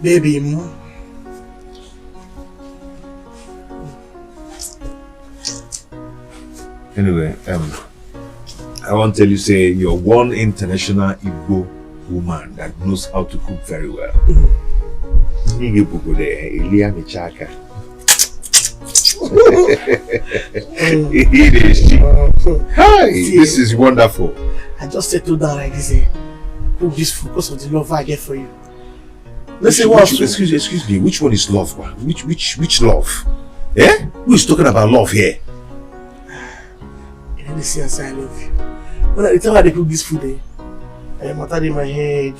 Baby. Anyway, I want to tell you, say you're one international Igbo woman that knows how to cook very well. Hi, this is wonderful. I just settled down like this. Cook this food because of the love I get for you. Let's say what? Excuse me. Which one is love? Which love? Eh? Who is talking about love here? Let me see and say I love you. When I tell her they cook this food, I matter in my head.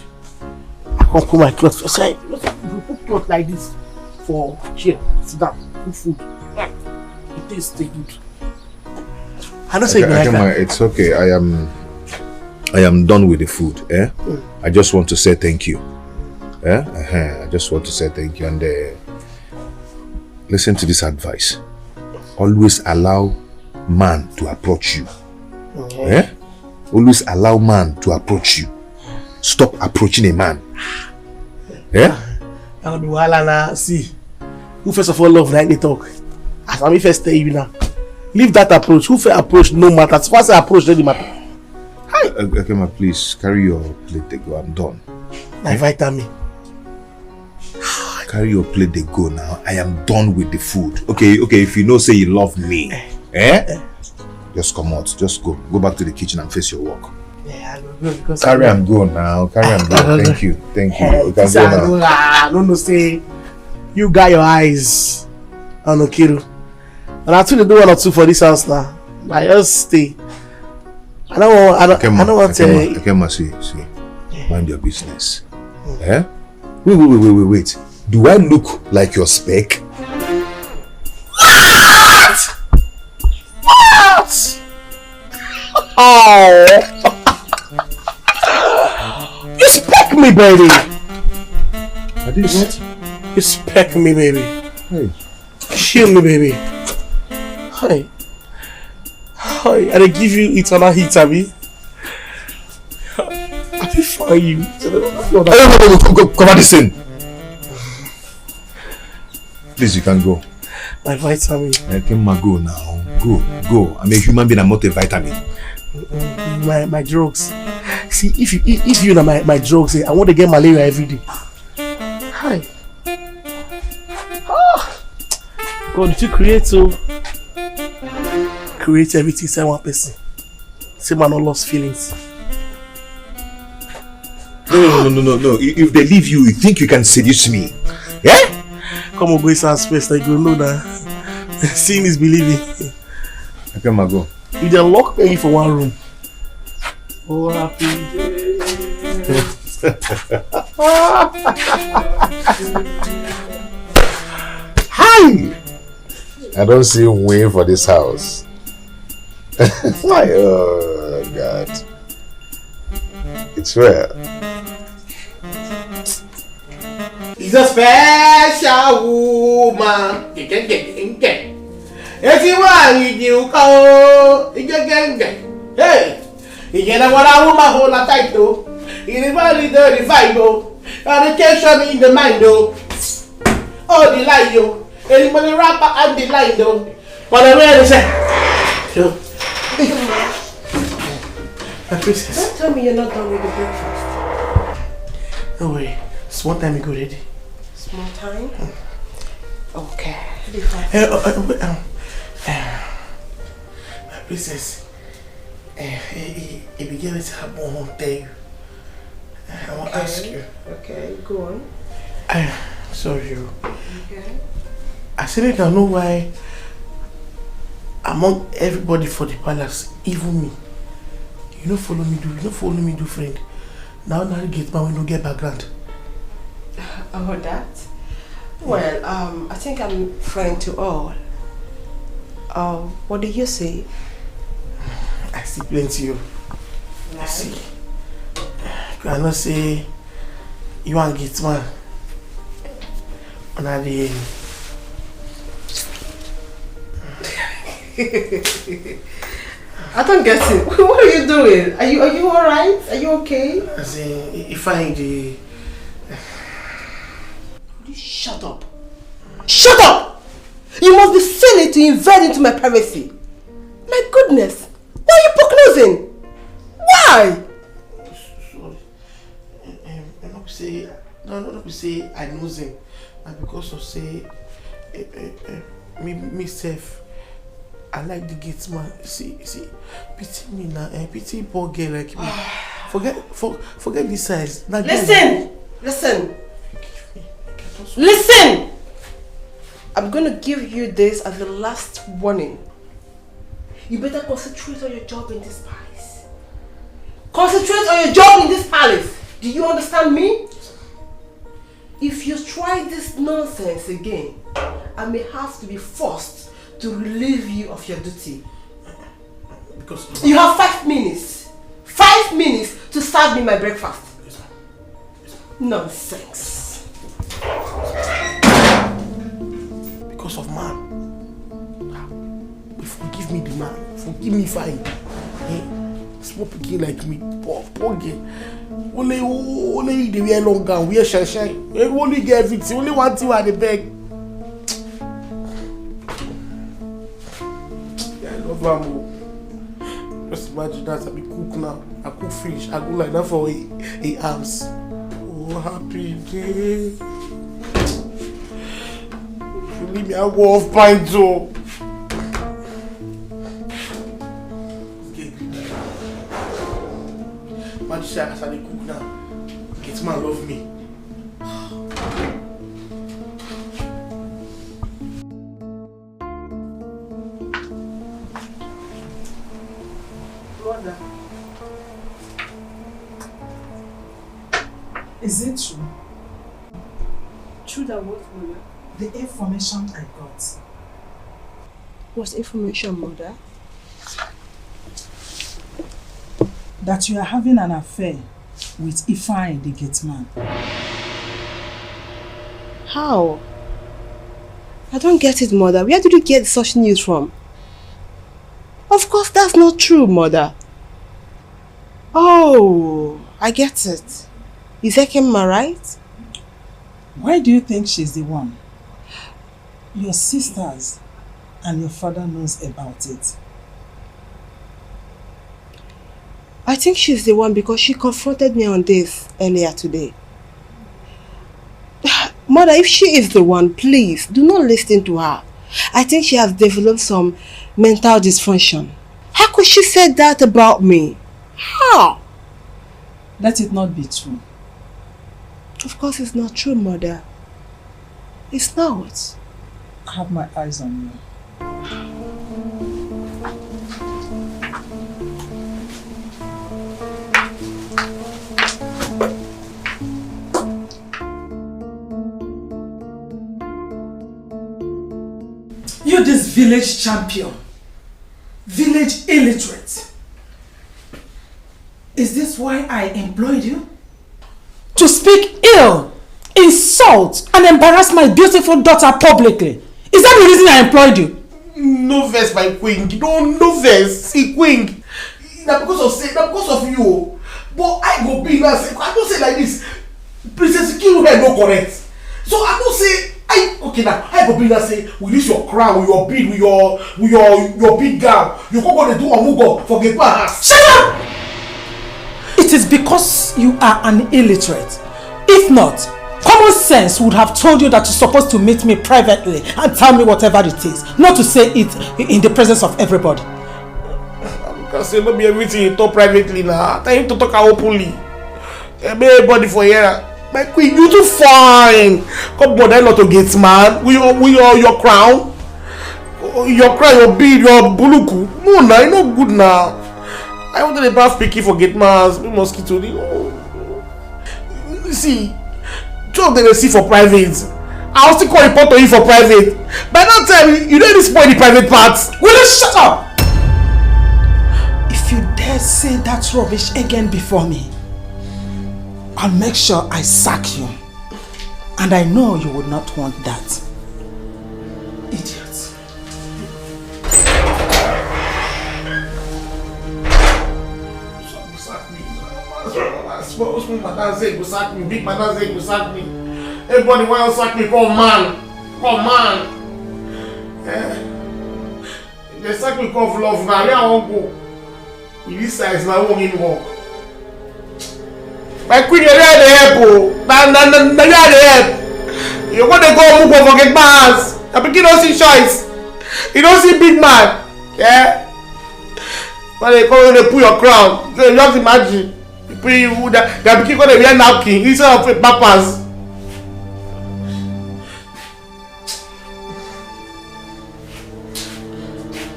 I can't put my clothes. I say, you put clothes like this for chair. Sit down, cook food. It tastes good. I don't say it's okay. I am done with the food. I just want to say thank you. I just want to say thank you and listen to this advice. Always allow man to approach you. Always allow man to approach you. Stop approaching a man. I'll be wild. See, who first of all love like they talk? As I first tell you now, leave that approach. Who first approach no matter. As far as I approach, doesn't matter. Hi. Okay, ma, please carry your plate. They go. I'm done. My vitamin. Carry your plate. They go now. I am done with the food. Okay. If you know, say you love me, just come out. Just go back to the kitchen and face your work. Yeah, I will go because carry and go now. Carry and go. Thank you. You can go now. No, say you got your eyes on Okiru. And I told you do 1 or 2 for this house now. I just stay. I don't want to. Okay, see. Mind your business. Wait. Do I look like your spec? What? Oh! You spec me, baby. I did what? You spec me, baby. Hey. Kill me, baby. Hi. I dey give you eternal heat, Abi. I feel for you. Go, cover this in. Please, you can go. My vitamin. I can go now. Go. I'm a human being. I'm not a vitamin. My drugs. See, if you know my drugs, I want to get malaria every day. Hi. God, did you create everything inside one person? Say man not lost feelings. No. If they leave you, you think you can seduce me? Yeah? Come on, go inside space. Like you know that seeing is believing. Okay, ma go. You just lock me for one room. Oh, happy day. Hi! I don't see a way for this house. Why? Oh, God. It's rare. He's a special woman. If you want, you go. Hey, you get a woman whole lot tight though. You never read the revival. Education in the mind though. Oh, the lie yo. Anybody rapper and the line though. But I really say, my princess. Don't tell me you're not done with the breakfast. No way. Small time ago, ready. Small time? Okay. My princess. If you get it to have one thing, I want to ask you. Okay, go on. Sorry. Okay. I still don't know why among everybody for the palace, even me, you don't follow me do friend. Now get my window get background. Oh, that? Well, I think I'm friend to all. What do you say? I see plenty you. Right. I see. I cannot say you want to get man. And at the end. I don't get it. What are you doing? Are you alright? Are you okay? As in, if I the... Shut up. Shut up! You must be silly to invade into my privacy. My goodness. Why are you poke-nosing? Why? Sorry. Not to say I know them. And because of say... myself, I like the gates man. See, pity me now, pity poor girl like me. Forget this size. Now Listen! I'm gonna give you this as the last warning. You better concentrate on your job in this palace. Concentrate on your job in this palace. Do you understand me? If you try this nonsense again, I may have to be forced to relieve you of your duty. Because you have 5 minutes. 5 minutes to serve me my breakfast. Nonsense. Because of man. Forgive me the man. Forgive me fine. Small pikin like me. Poor girl. Only the wear long gown, wear shine. Only get everything. Only one thing at the beg. Yeah, I love Rambo. Just imagine that I be cook now. I cook fish. I go like that for a arms. Oh, happy day. You leave me, I go off pint too. Imagine as I cook now. Get man love me. Mother. Is it true? True that what, Mother? The information I got. What information, Mother? That you are having an affair with Ifeanyi the gate man. How? I don't get it, Mother. Where did you get such news from? Of course, that's not true, Mother. Oh, I get it. Is Ekema right? Why do you think she's the one? Your sisters and your father knows about it. I think she's the one because she confronted me on this earlier today. Mother, if she is the one, please do not listen to her. I think she has developed some mental dysfunction. How could she say that about me? How? Let it not be true. Of course it's not true, Mother. It's not. I have my eyes on you. You this village champion, village illiterate. Is this why I employed you? To speak ill, insult, and embarrass my beautiful daughter publicly. Is that the reason I employed you? No verse, my queen. No verse. See, queen. Now because of you. But I go be now. I don't say like this. Princess Kiru head no correct. So I don't say. I go be now say with this your crown, with your bead, with your big gown. You go to do amugo for get house. Shut up! It is because you are an illiterate. If not, common sense would have told you that you're supposed to meet me privately and tell me whatever it is, not to say it in the presence of everybody. I can say not be everything you talk privately now. Tell him to talk openly. Everybody for here. My queen, you too fine. Come bother not to get man. We your crown. Your crown, your beard, your buluku. No, now you not good now. I wanted a bath picky for get man. Mosquito. See, two of them they see for private. I'll still call report to you for private. By that time, you don't spoil the private parts. Will you shut up? If you dare say that rubbish again before me, I'll make sure I sack you. And I know you would not want that. Idiots. small madam say go sack me, big madam say go sack me. Everybody want to sack me, come man. They sack me come for love now, where I won't go. With this size, I won't even walk. My queen, you're there to help, oh. You're there to help. You want to go move over forget my hands. The pikin don't see choice. You don't see big man. Yeah? When they come and they put your crown, you just imagine. You put you that pikin going to wear napkin instead of papas.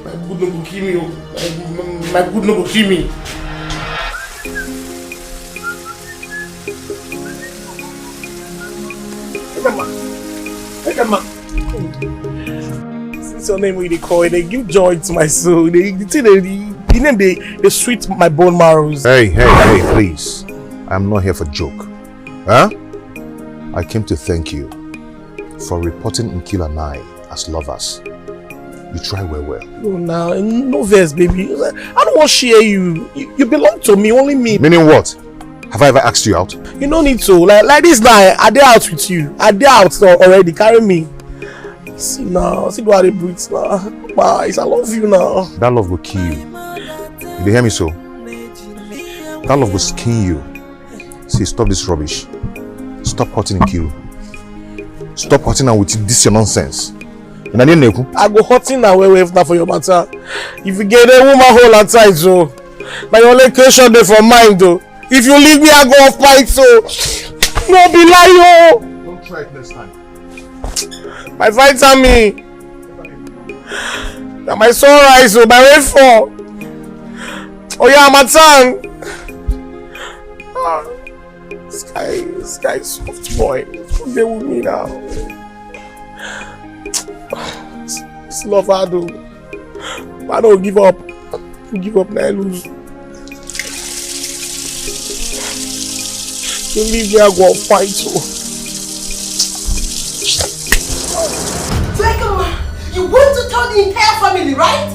My good no go kill me. My good no go kill me. Hey, come on. Since your name we call it, they give joy to my soul. The name they sweet my bone marrows. Hey, please. I'm not here for joke. Huh? I came to thank you for reporting Nkil and I as lovers. You try well. No, no verse, baby. I don't want to share you. You belong to me, only me. Meaning what? Have I ever asked you out? You don't need to. Like this now, I did out with you. I did out already. Carry me. See now. See how they breathe now. Guys, I love you now. That love will kill you. You hear me so? That love will skin you. See, stop this rubbish. Stop hurting Nkil. Stop hurting her with this your nonsense. I go hurting now now for your matter. If you get a woman whole and tight, so my only question there for mine though. If you leave me, I go fight, so no be lie, Don't try it next time. My fight on me. Now my sunrise, so my rainfall. Oh yeah, my son. Sky soft boy. Stay with me now. It's love I do. I don't give up. Give up now I lose. You leave me, I go fight too. You want to tell the entire family, right?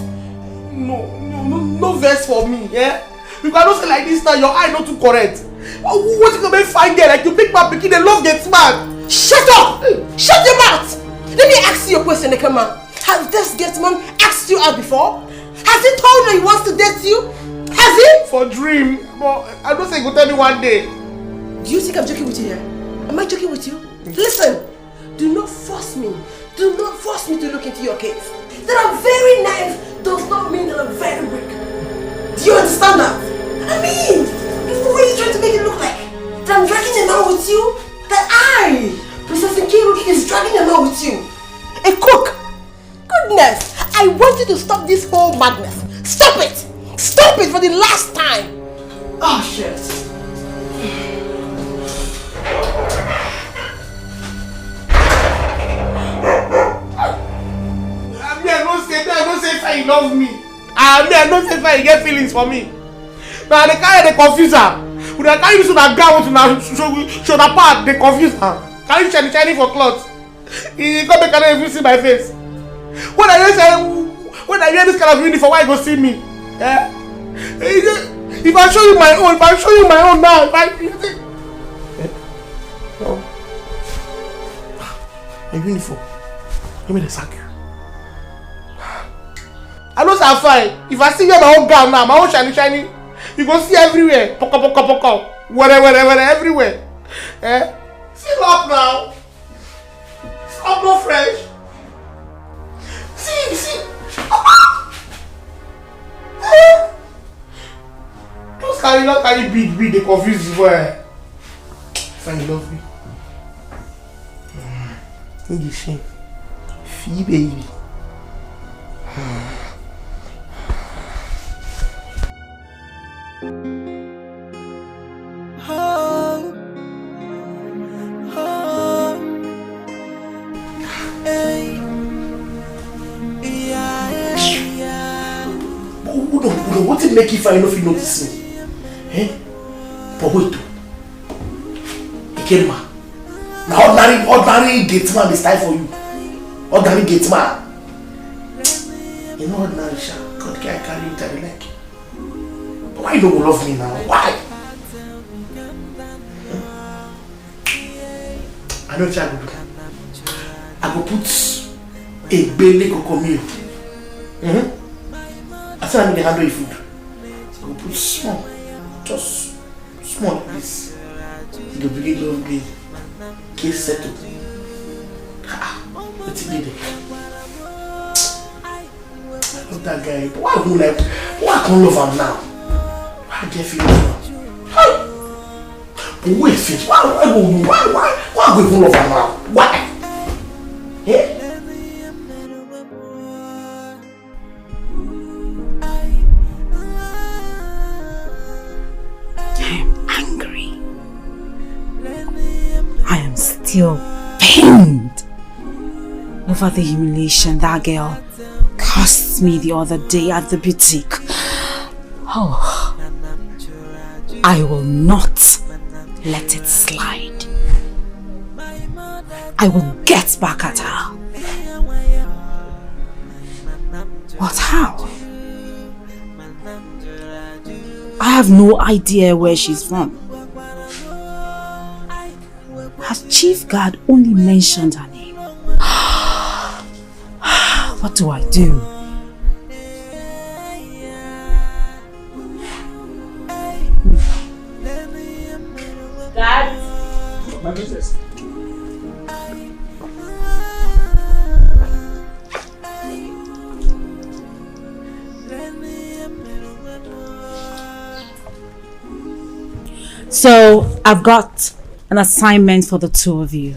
No verse for me, yeah? You cannot say like this now, your eye not too correct. What you gonna find there? Like you pick my pikin, the love gets mad. Shut up! Shut your mouth! Let me ask you a question, Nekema. Has this gate man asked you out before? Has he told you he wants to date you? Has he? For dream, but I don't say go tell me one day. Do you think I'm joking with you here? Am I joking with you? Listen, do not force me. Do not force me to look into your case. That I'm very naive does not mean that I'm very weak. Do you understand that? I mean, what are you trying to make it look like? That I'm dragging a man with you? That I, Princess Nkiru, is dragging a man with you? A cook? Goodness, I want you to stop this whole madness. Stop it! Stop it for the last time! Oh shit. I don't say if I love me. I don't say if I get feelings for me. Now they carry the confuser. When they carry you to that gown to show that part, they confuse her. Carry you shiny for clothes. He come back and even see my face. When I hear this kind of uniform, why you go see me? Yeah? If I show you my own, now, no. A uniform. Give me the sack. I know I'm fine. If I see you my own gown now, my own shiny, you go see everywhere. Poko. Whatever, everywhere. Eh? See up now. Up more fresh. See. Don't carry big, they confuse you. If I love me. Need the shame. Fee baby. What did make you find if you notice me? Eh? But wait. Again, man. Now ordinary gate man is time for you. Ordinary gate man. You know ordinary sha. God can carry you to the leg. But why you don't love me now? Why? I know what I go do. I go put a belly cocoa meal. I said I need to handle your food. I go put small, just small like this. The beginning of the case settled. What's it needed? I love that guy. But why I can't love him now? Why I get feelings now? But wait, Fitz, why I go even love him now? Why? Yeah? Still pained over the humiliation that girl caused me the other day at the boutique. Oh, I will not let it slide. I will get back at her. But how? I have no idea where she's from. Has Chief Guard only mentioned her name? What do I do? Dad? My princess. So, I've got an assignment for the two of you.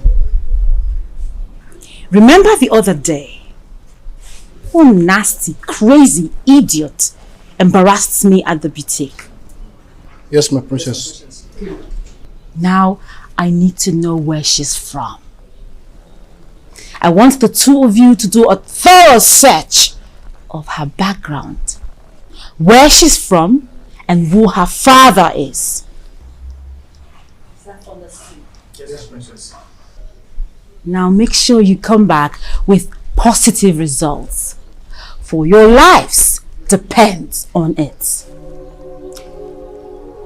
Remember the other day, one nasty, crazy idiot embarrassed me at the boutique? Yes, my princess. Now, I need to know where she's from. I want the two of you to do a thorough search of her background, where she's from, and who her father is. Yes, princess. Now make sure you come back with positive results, for your lives depend on it.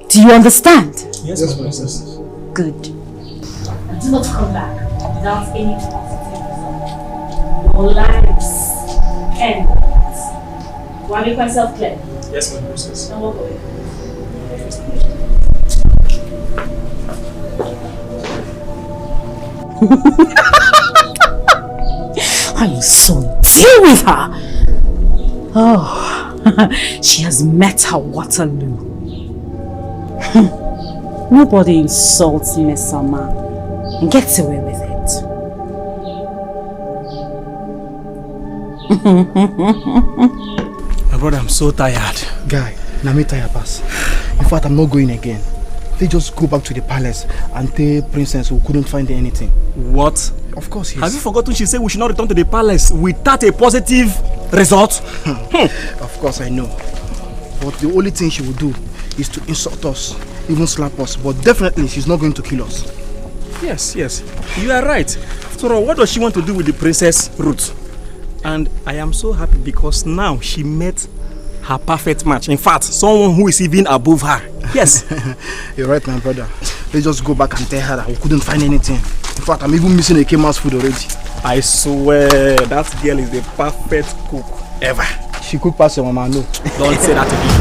Do you understand? Yes, princess. Good. And do not come back without any positive result. Your lives depend on it. Do I make myself clear? Yes, my princess. Now walk away. I will soon deal with her. Oh, she has met her Waterloo. Nobody insults Miss Summer and gets away with it. My brother, I'm so tired. Guy, now me tired pass. In fact, I'm not going again. They just go back to the palace and tell Princess who couldn't find anything. What? Of course, yes. Have you forgotten she said we should not return to the palace without a positive result? Of course, I know. But the only thing she will do is to insult us, even slap us. But definitely, she's not going to kill us. Yes, you are right. After all, what does she want to do with the princess Ruth? And I am so happy because now she met her perfect match. In fact, someone who is even above her. Yes. You're right, my brother. Let's just go back and tell her that we couldn't find anything. In fact, I'm even missing a K-Mass food already. I swear, that girl is the perfect cook ever. She cook past your mama, no. Don't say that again.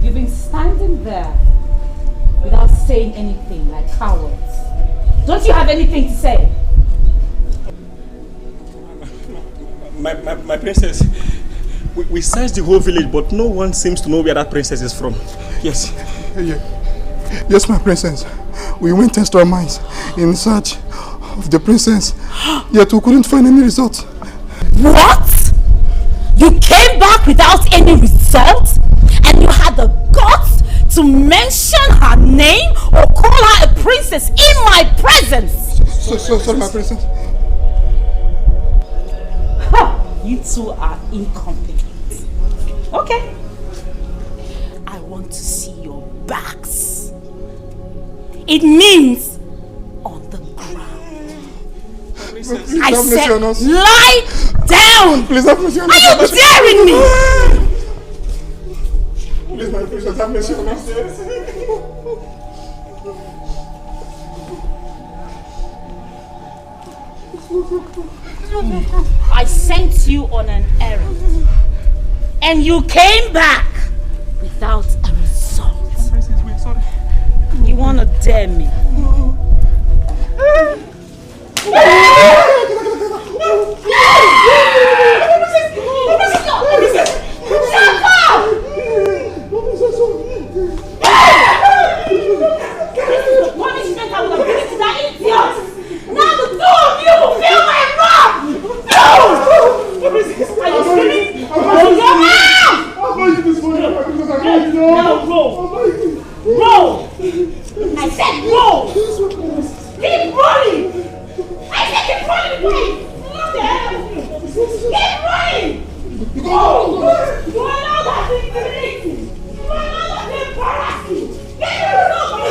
You've been standing there without saying anything like cowards. Don't you have anything to say? My princess, we searched the whole village, but no one seems to know where that princess is from. Yes. Yes, my princess. We went test our minds in search of the princess, yet we couldn't find any result. What? You came back without any result? And you had the guts to mention her name or call her a princess in my presence? Sorry, my princess. You two are incompetent. Okay. I want to see your backs. It means on the ground. Please I have mercy on us. said lie down. Please have mercy on us. Are you daring me? Please, my princess, have mercy on us. I sent you on an errand, and you came back without a result. You wanna dare me? Punishment I would have given to that idiot! Now the two of you will feel my wrath! No! Are you screaming? Now roll! Roll! I said roll! Keep rolling! I said keep rolling, please! What the hell? Keep rolling! Go! You are not that intimidating! You are not that embarrassing! Get yourself on the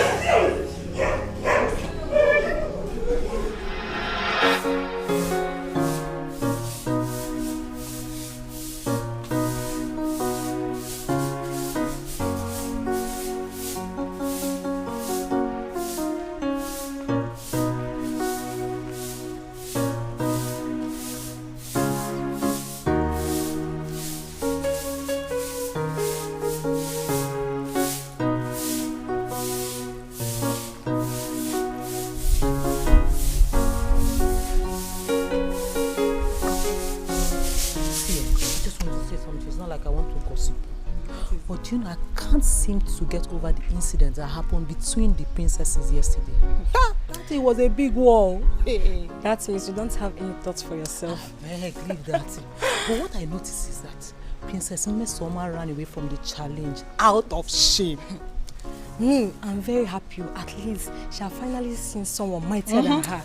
But you know, I can't seem to get over the incident that happened between the princesses yesterday. That thing was a big war. That means you don't have any thoughts for yourself. Beg, leave that. But what I noticed is that Princess Mmesoma ran away from the challenge out of shame. I'm very happy. At least she has finally seen someone mightier than her.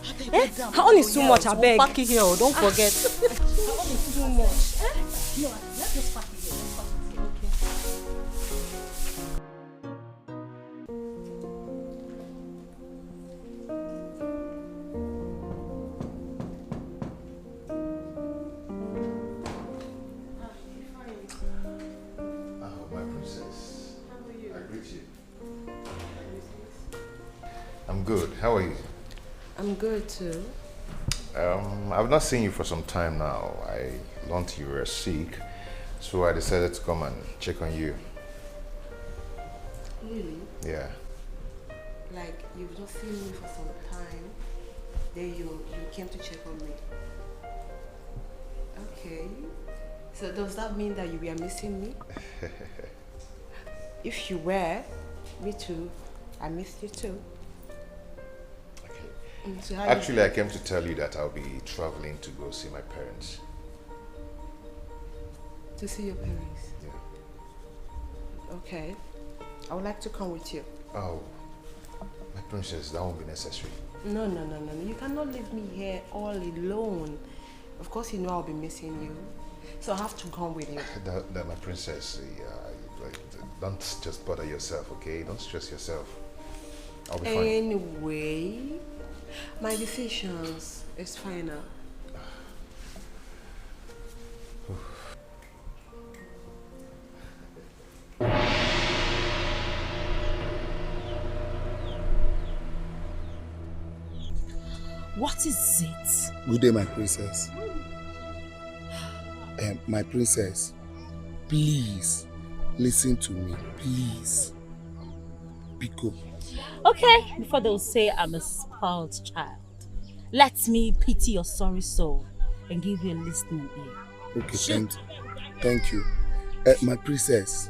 Her own is too much, I beg. Pack it here, don't forget. Her own is too much. No, let's just pack it here. Let's pack it here. I'm good. How are you? I'm good too. I've not seen you for some time now. I learned you were sick, so I decided to come and check on you. Really? Yeah. Like you've not seen me for some time, then you came to check on me. Okay. So does that mean that you were missing me? If you were, me too. I missed you too. So actually, I came to tell you that I'll be traveling to go see my parents. To see your parents? Yeah. Okay. I would like to come with you. Oh, my princess, that won't be necessary. No. You cannot leave me here all alone. Of course, you know I'll be missing you. So I have to come with you. That my princess, don't just bother yourself, okay? Don't stress yourself. I'll be fine. Anyway, my decisions is final. What is it? Good day, my princess. My princess, please listen to me, please. Biko. Okay, before they'll say I'm a spoiled child, let me pity your sorry soul and give you a listening ear. Okay, thank you. My princess,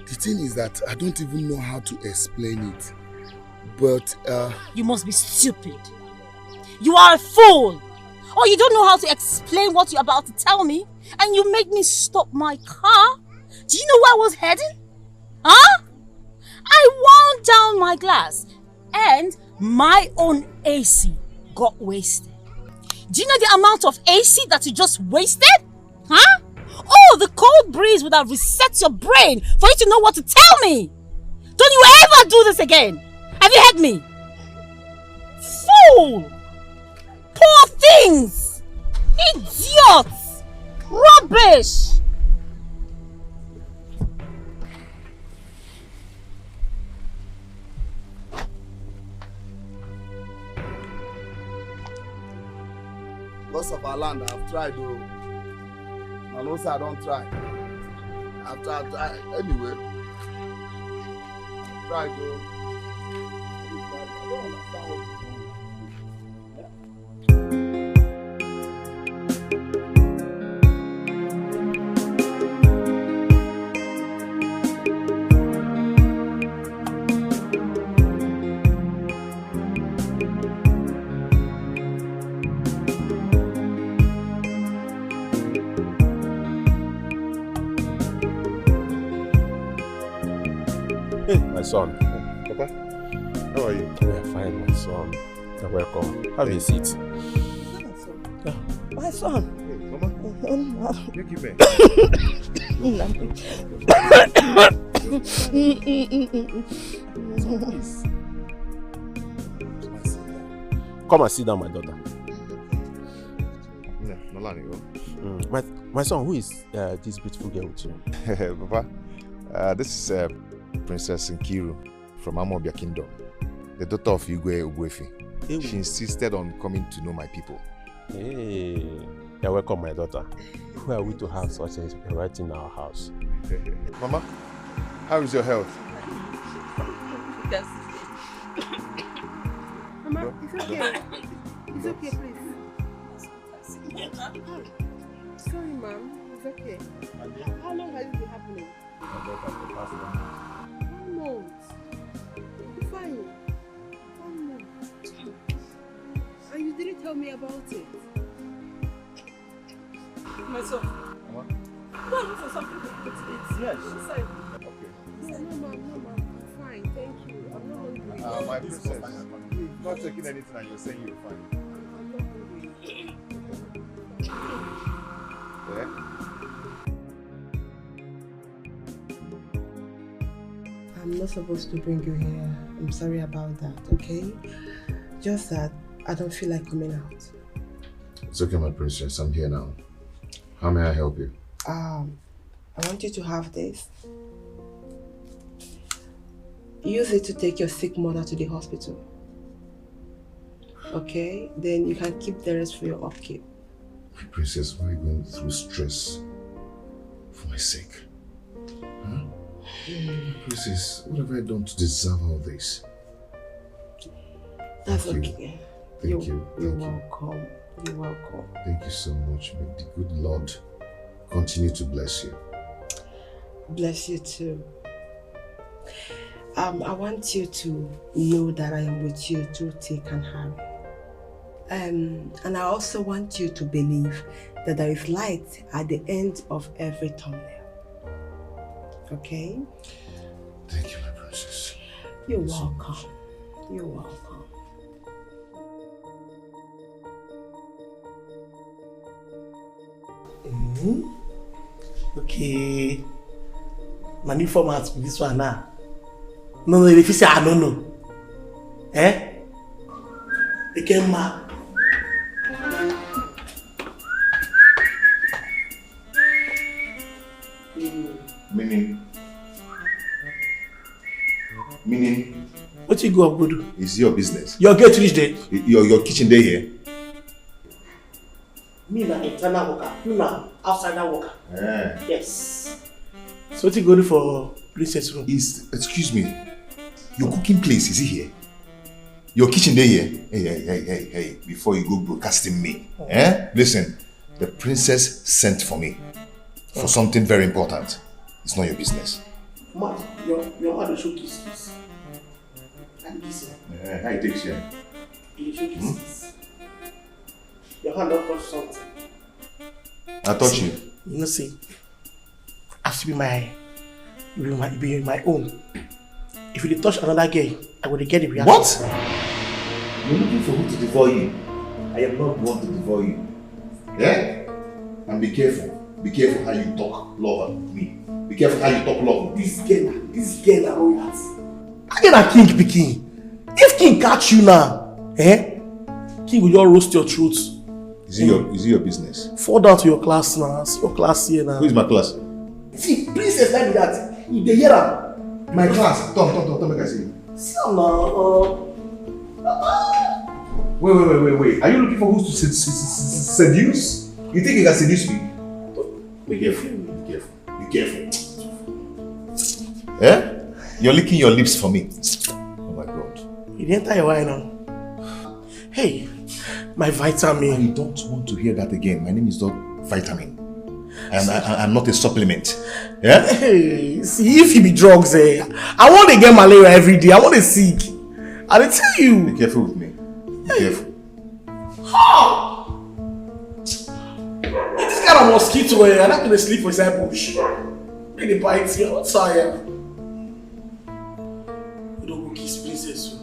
the thing is that I don't even know how to explain it. But you must be stupid. You are a fool. Or you don't know how to explain what you're about to tell me, and you make me stop my car. Do you know where I was heading? Huh? I wound down my glass and my own AC got wasted. Do you know the amount of AC that you just wasted? Huh? Oh, the cold breeze would have reset your brain for you to know what to tell me. Don't you ever do this again. Have you heard me? Fool! Poor things! Idiots! Rubbish! Because of our land, I've tried though. And also I don't try. I've tried. Anyway. I've tried though. I don't understand what you're doing. My son. Papa, how are you? Yeah, fine, my son. You're welcome. Have a seat. Yeah. My son. Hey, Mama. Gatekeeper. Come and sit down, my daughter. Yeah, Nolani, my son, who is this beautiful girl with you? Papa, this is Princess Nkiru from Amobia Kingdom, the daughter of Igwe Ugwefi. Hey. She insisted on coming to know my people. Hey, you're welcome, my daughter. Who are we to have such a right in our house? Mama, how is your health? Yes. Mama, it's okay. It's okay, please. Sorry, ma'am. It's okay. How long has it been happening? 1 month. Fine. 1 month. And you didn't tell me about it. My son. Mama? Go and look for something to put it. Yes. Inside. Okay. No, ma'am. I'm fine. Thank you. I'm not hungry. My princess, you're not taking anything and you're saying you're fine. I'm not hungry. Yeah? I'm not supposed to bring you here. I'm sorry about that, okay? Just that I don't feel like coming out. It's okay, my princess. I'm here now. How may I help you? I want you to have this. Use it to take your sick mother to the hospital. Okay? Then you can keep the rest for your upkeep. My princess, why are you going through stress for my sake? Huh? Princess, what have I done to deserve all this? That's Thank you. okay. Thank you. You're welcome. You're welcome. Thank you so much. May the good Lord continue to bless you. Bless you too. I want you to know that I am with you through thick and harm. And I also want you to believe that there is light at the end of every tunnel. Okay? Thank you, my princess. You're welcome. You're welcome. Okay. My new format with this one now. No, if you say I don't know. Eh? They came mad. Meaning? What you go up go do? It's your business. Your gate reach there. Your kitchen day here. Me na internal worker. You na outsider worker. Yeah. Yes. So what you go do for princess room? Excuse me. Your cooking place, is it here? Your kitchen day here? Hey. Before you go broadcasting me. Listen, the princess sent for me. For something very important. It's not your business. Man, your mother show kisses. And kiss her. How it takes you? You show kisses. Your hand don't touch something. I touch you. You know, see, have to be my own. If you touch another girl, I will get the reaction. What? You're looking for who to devour you. I am not one to devour you. Yeah? And be careful. Be careful how you talk love with me. Be careful how you talk love with me. This girl are royalty. I get a king picking. If king catch you now, king will just roast your throat. Is it your business? Fall down to your class now. See your class here now. Who is my class? See, princess like that. If they hear her. My class. Don't make I see. See now. Wait. Are you looking for who to Seduce? You think you can seduce me? Be careful. Be careful. Eh? You're licking your lips for me. Oh my God. You didn't tell your why now. Hey, my vitamin. I don't want to hear that again. My name is not vitamin. I'm not a supplement. Yeah? Hey, see, if you be drugs, I want to get malaria every day. I want to sick. I'll tell you. Be careful with me. Be careful. This kind of mosquito, I'm not going to sleep inside bush. Really bites you. I'm tired. You don't go kiss princess.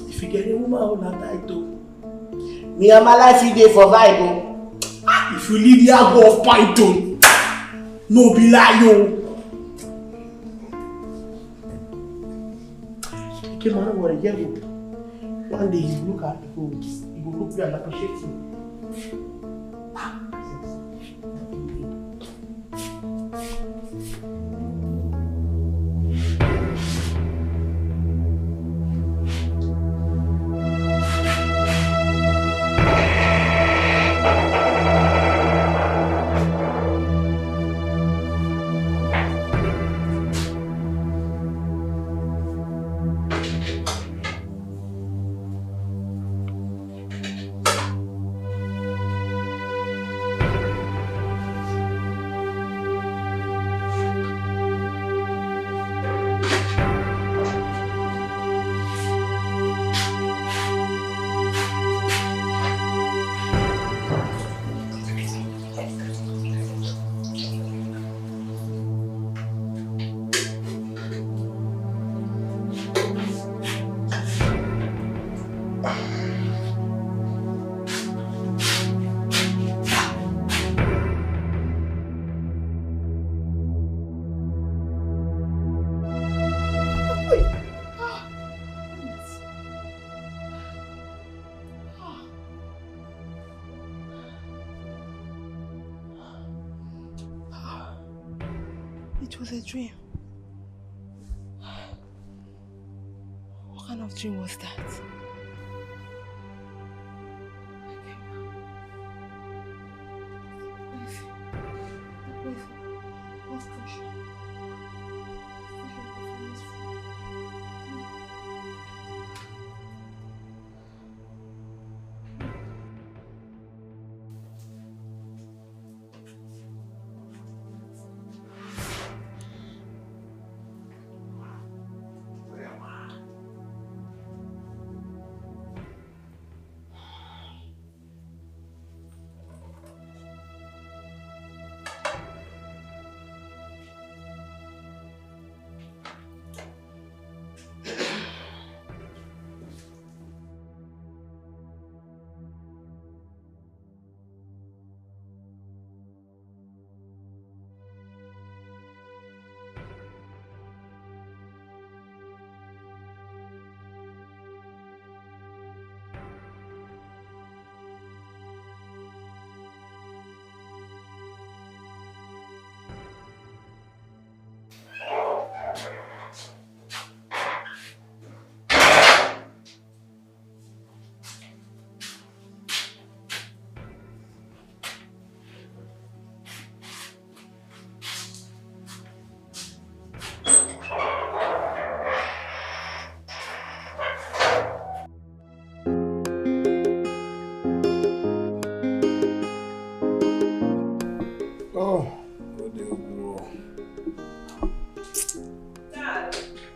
If you get a woman who not die too. Me and my life you dey for vibe. If you leave the go of python, no be lie yo. Okay, man, don't worry, yeah, one day you look at people, you go look and appreciate you. It was a dream. What kind of dream was that?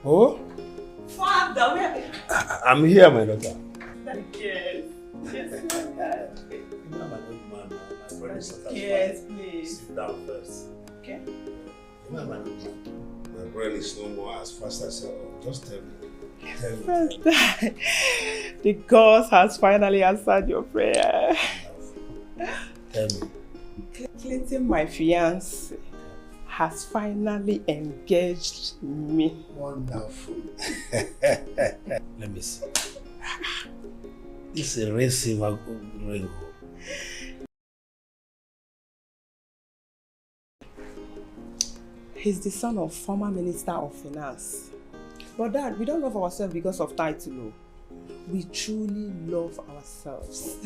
Oh? Father, where? I'm here, my daughter. Yes. Yes, my dad. Yes, please. Sit down first. Okay. My brain is no more as fast as your own. Just tell me. Tell me. Father, the God has finally answered your prayer. Tell me. Clinton, my fiancé, has finally engaged me. Wonderful. Let me see. This is a red silver ring. He's the son of former Minister of Finance. But Dad, we don't love ourselves because of title. we truly love ourselves.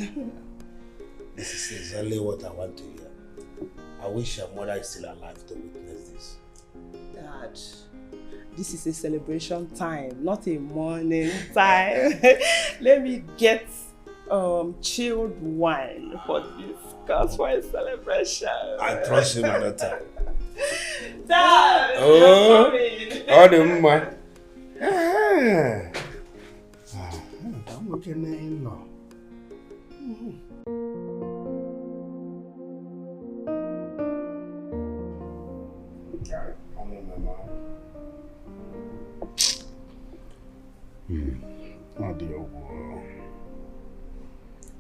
This is exactly what I want to hear. I wish your mother is still alive to witness this. Dad, this is a celebration time, not a mourning time. Let me get chilled wine for this, cause for a celebration. I trust you, my daughter. Dad, oh, the woman. I'm looking at him now.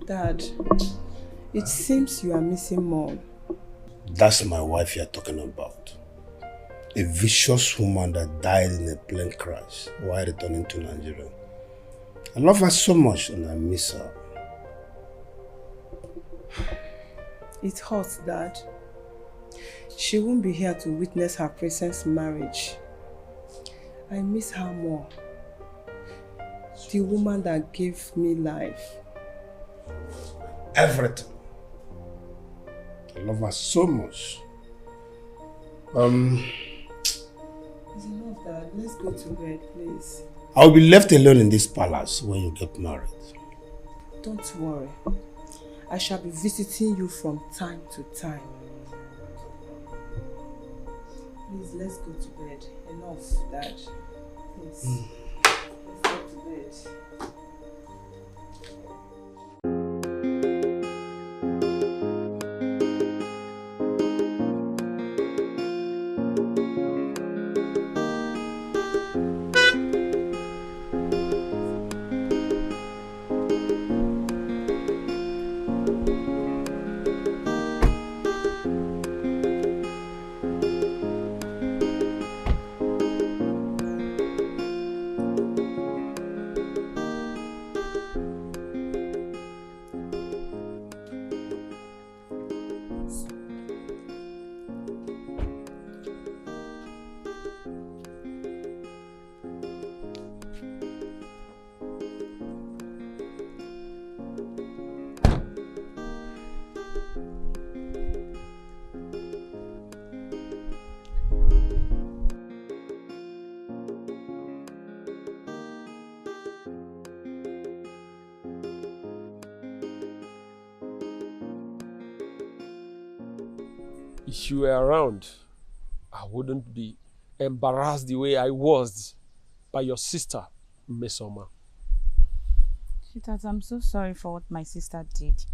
Dad, it seems you are missing Mom. That's my wife you're talking about. A vicious woman that died in a plane crash while returning to Nigeria. I love her so much and I miss her. It hurts, Dad. She won't be here to witness her princess marriage. I miss her more. The woman that gave me life. Everything. I love her so much. It's enough, Dad. Let's go to bed, please. I'll be left alone in this palace when you get married. Don't worry. I shall be visiting you from time to time. Please, let's go to bed. Enough, Dad. Please. Let's go to bed. If you were around, I wouldn't be embarrassed the way I was by your sister, Miss Oma. Sweetheart, I'm so sorry for what my sister did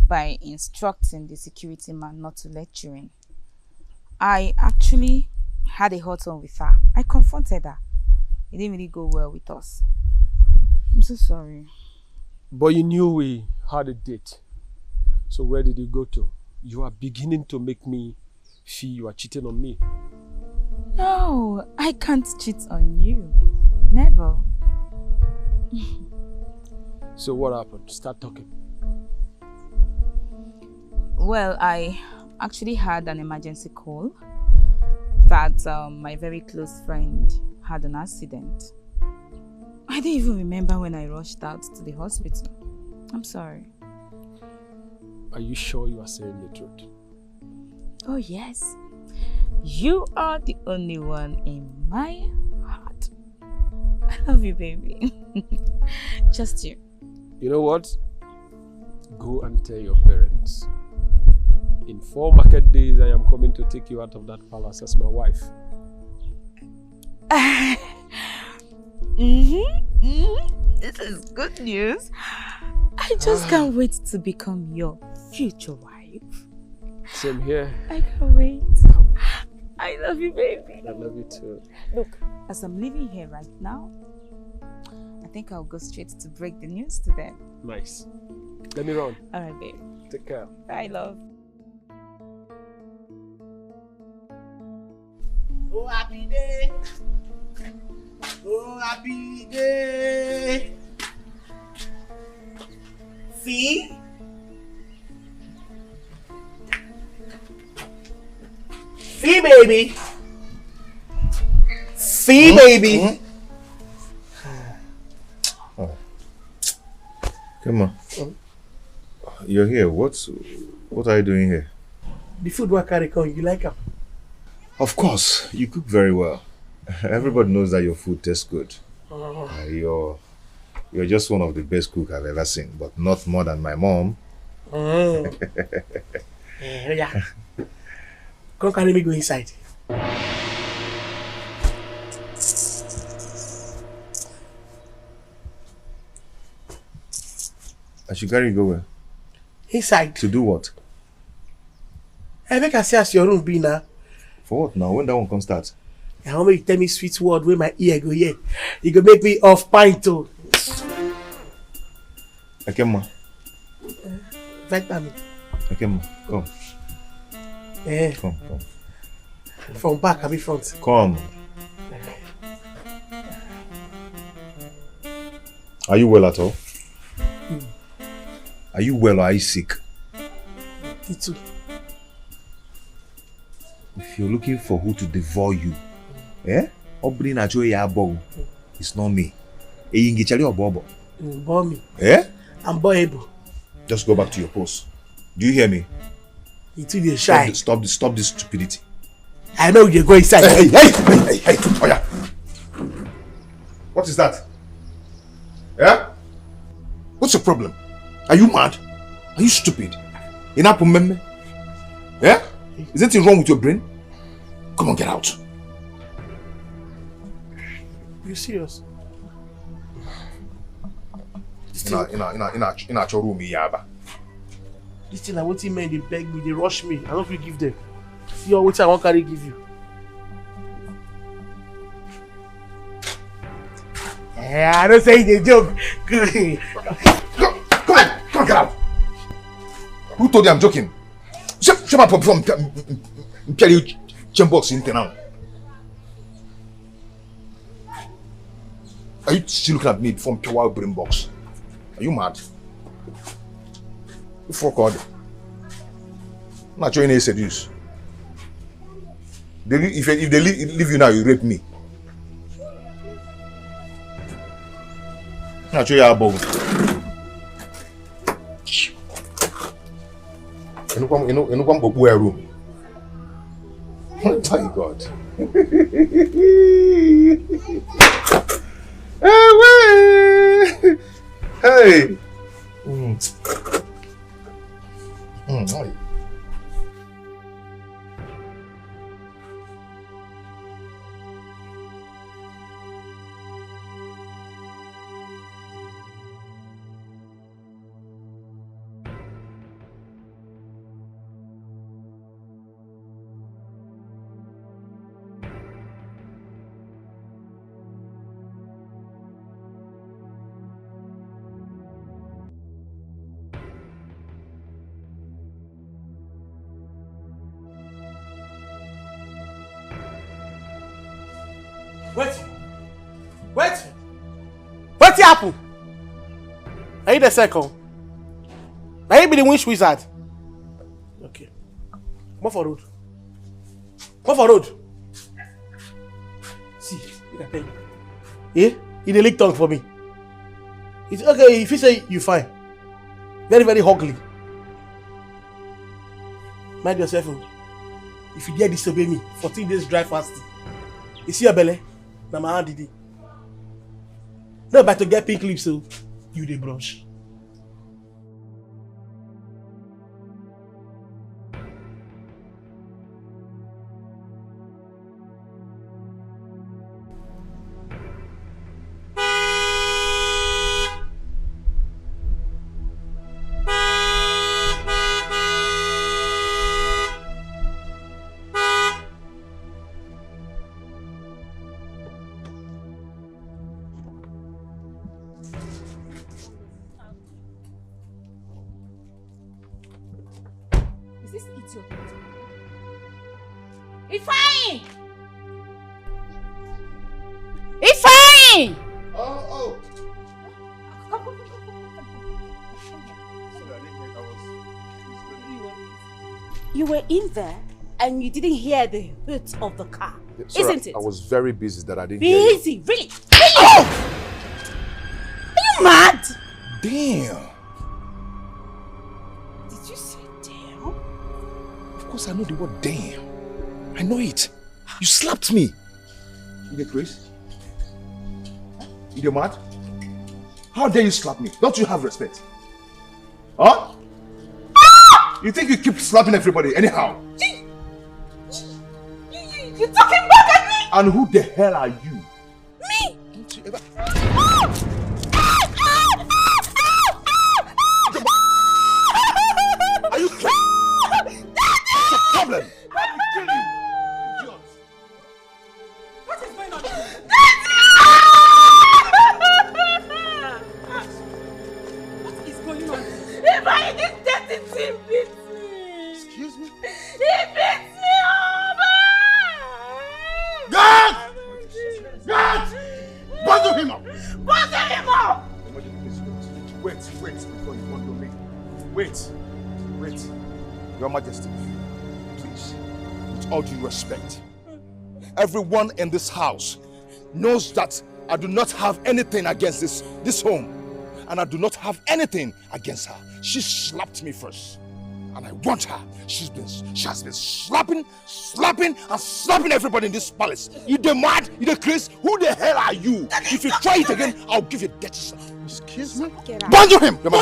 by instructing the security man not to let you in. I actually had a hot on with her. I confronted her. It didn't really go well with us. I'm so sorry. But you knew we had a date. So where did you go to? You are beginning to make me feel you are cheating on me. No, I can't cheat on you. Never. So what happened? Start talking. Well, I actually had an emergency call that my very close friend had an accident. I didn't even remember when I rushed out to the hospital. I'm sorry. Are you sure you are saying the truth? Oh yes. You are the only one in my heart. I love you, baby. Just you. You know what? Go and tell your parents. In 4 market days, I am coming to take you out of that palace as my wife. This is good news. I just can't wait to become your future wife. Same here. I can't wait. I love you, baby. I love you too. Look, as I'm leaving here right now, I think I'll go straight to break the news to them. Nice. Let me run. All right, babe. Take care. Bye, love. Oh, happy day. Oh, happy day. See? See, baby. See, baby. Come on. You're here. What are you doing here? The food we carry come, you like it? Of course, you cook very well. Everybody knows that your food tastes good. You're just one of the best cooks I've ever seen, but not more than my mom. Yeah. Come carry me go inside. I should carry you go where? Inside. To do what? I make I see as your room be now. For what now? When that one can start? I want you tell me sweet word where my ear go here. You go make me off pint too. Akema. Vitamin. Akema, come. Come. From back, I be front. Come. Are you well at all? Are you well or are you sick? Me too. If you're looking for who to devour you, it's not me. Bore me. I'm boreable. Just go back to your post. Do you hear me? You too dey shy. Stop this stupidity. I know you go inside. Hey! Oh yeah. What is that? Yeah? What's your problem? Are you mad? Are you stupid? Yeah? Is anything wrong with your brain? Come on, get out. You serious? In our room, Yaba. This thing I want to men, they beg me, they rush me. I don't feel give them. See what I want carry give you. Yeah, I don't say it's a joke. Come on, get out. Who told you I'm joking? Shut up from Imperial Chambox in town. Are you still looking at me from Pure Brain Box? Are you mad? You fuck all. I'm not showing any seduce. If they leave you now, you rape me. I'm not showing you how bog. You come go to a room. Oh my God. Hey. Wait! What happened? Are you the second? Are you be the winch wizard? Okay. Move for road. Move for road. See, you can tell you. Yeah? You dey lick tongue for me. It's okay if you say you fine. Very, very ugly. Mind yourself. If you dare disobey me, 14 days dry fasting. You see your belly? Now my hand did it. No, but to get pink lips, so you dey brush. You were in there and you didn't hear the hoot of the car, isn't it? I was very busy that I didn't hear you. Busy? Really? Oh! Are you mad? Damn! Because I know the word damn. I know it. You slapped me. You get Chris? You get mad? How dare you slap me? Don't you have respect? Huh? You think you keep slapping everybody anyhow? You're talking back at me! And who the hell are you? Me! Don't you ever... Are you crazy? What's your problem? Let me kill you! Idiot! What is going on? What is going on? If I this dirty team beats me. Excuse me? He beats me over! God! God! Bundle him up! Bundle him up! Wait before you bundle me. Wait. Your Majesty, please, with all due respect, everyone in this house knows that I do not have anything against this home, and I do not have anything against her. She slapped me first, and I want her. She has been slapping and slapping everybody in this palace. You the mad? You the Chris? Who the hell are you? If you try it again, I'll give you a dirty slap. Excuse me? Bundle him! Your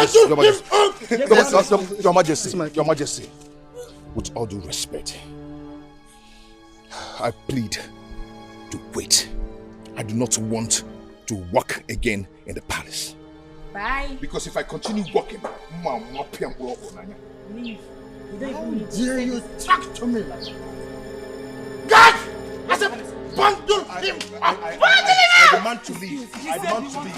Majesty, with all due respect, I plead to wait. I do not want to walk again in the palace. Bye. Because if I continue walking, Leave. How dare you talk to me like that? God! I said, bundle him! I demand to leave.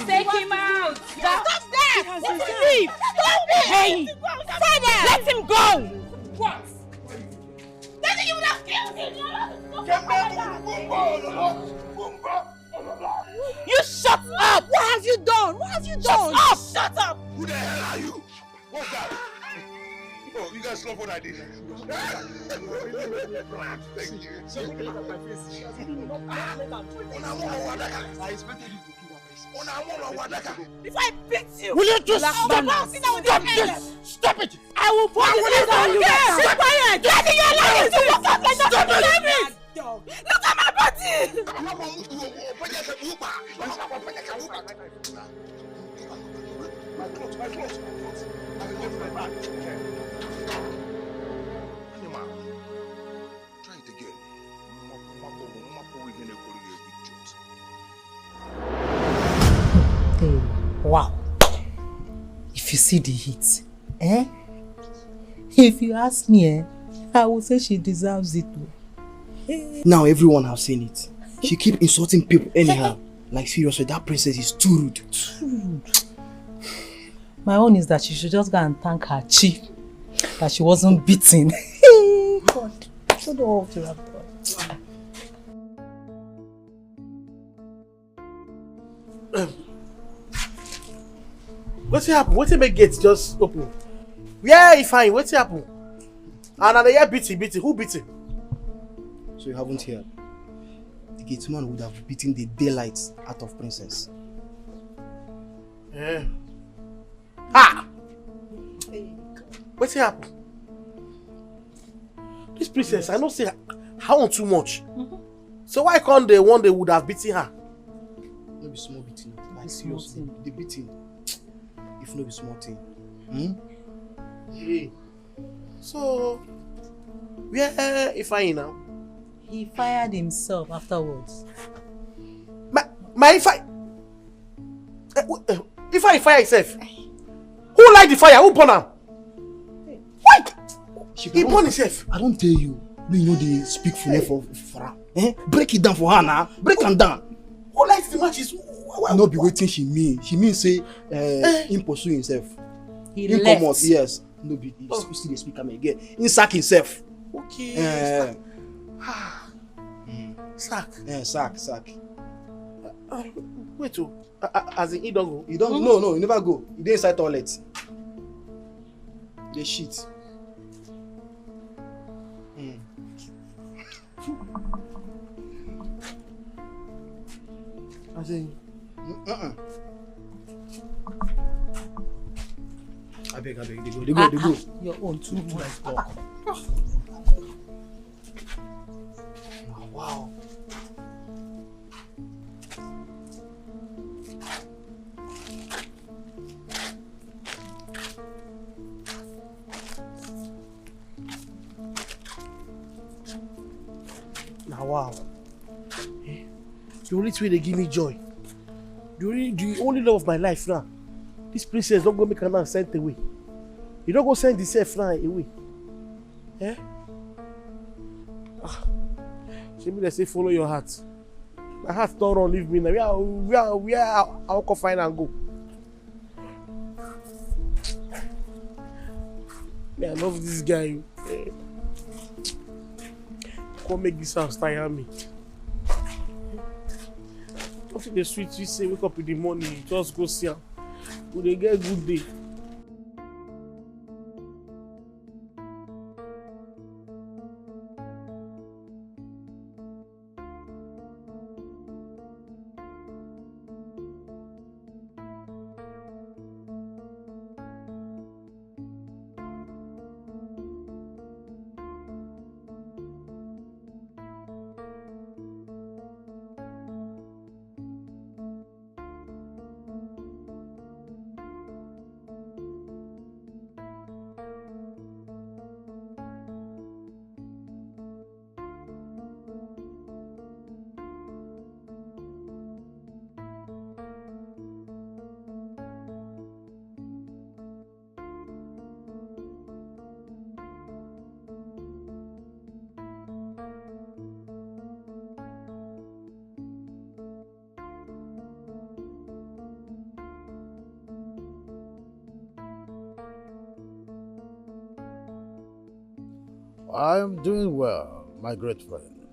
Take him out! Stop that! Let him leave! Stop it! Hey! Father! Let him go! What? Then you would have killed him! You shut up! What have you done? Shut up! Who the hell are you? What's that? Oh, you guys love what I did. Thank you. I expected you to kill that person. If I beat you, will you just stop it? I will put it on you. Stop it! Get in your life! Stop it! Look at my body! My clothes. I will give my back. Try it again. Hey, wow. If you see the heat, if you ask me, I will say she deserves it too. Now everyone has seen it. She keep insulting people anyhow. Like seriously, that princess is too rude. My own is that she should just go and thank her chief that she wasn't beaten. God, so the whole to have What's happen? What's make gates just open? Yeah, fine. What's happen? And they hear beating. Who beating? So you haven't heard? The gateman would have beaten the daylight out of princess. Yeah. Ah! What's happen? This princess, I don't say how on too much. So why can't the one they would have beaten her? No be small beating. Like seriously, the beating. If no be small thing. Hey. So where if I now? He fired himself afterwards. If I fire himself? Who light the fire? Who burn him? What? He burn himself. I don't tell you. You know they speak for her. Break it down for her now. Break them down. Who lights the matches? No be waiting she mean. She mean say him pursue himself. He left. Come out, yes. No be still dey speak am again. He sack himself. Okay. Sack. Sack. Wait, as in he don't go? He don't. No, he never go. He dey inside toilet. They shit. As in. I beg, they go. Your own too much. wow. The only thing they give me joy. The only love of my life now. This princess don't go make her now sent away. You don't go send this self now away. Eh? She mean they say follow your heart. My heart don't run leave me now. Where I'll go find and go. Yeah, I love this guy. Come make this house tire me. After the sweet say wake up in the morning, just go see her. Will they get a good day? I am doing well, my great friend.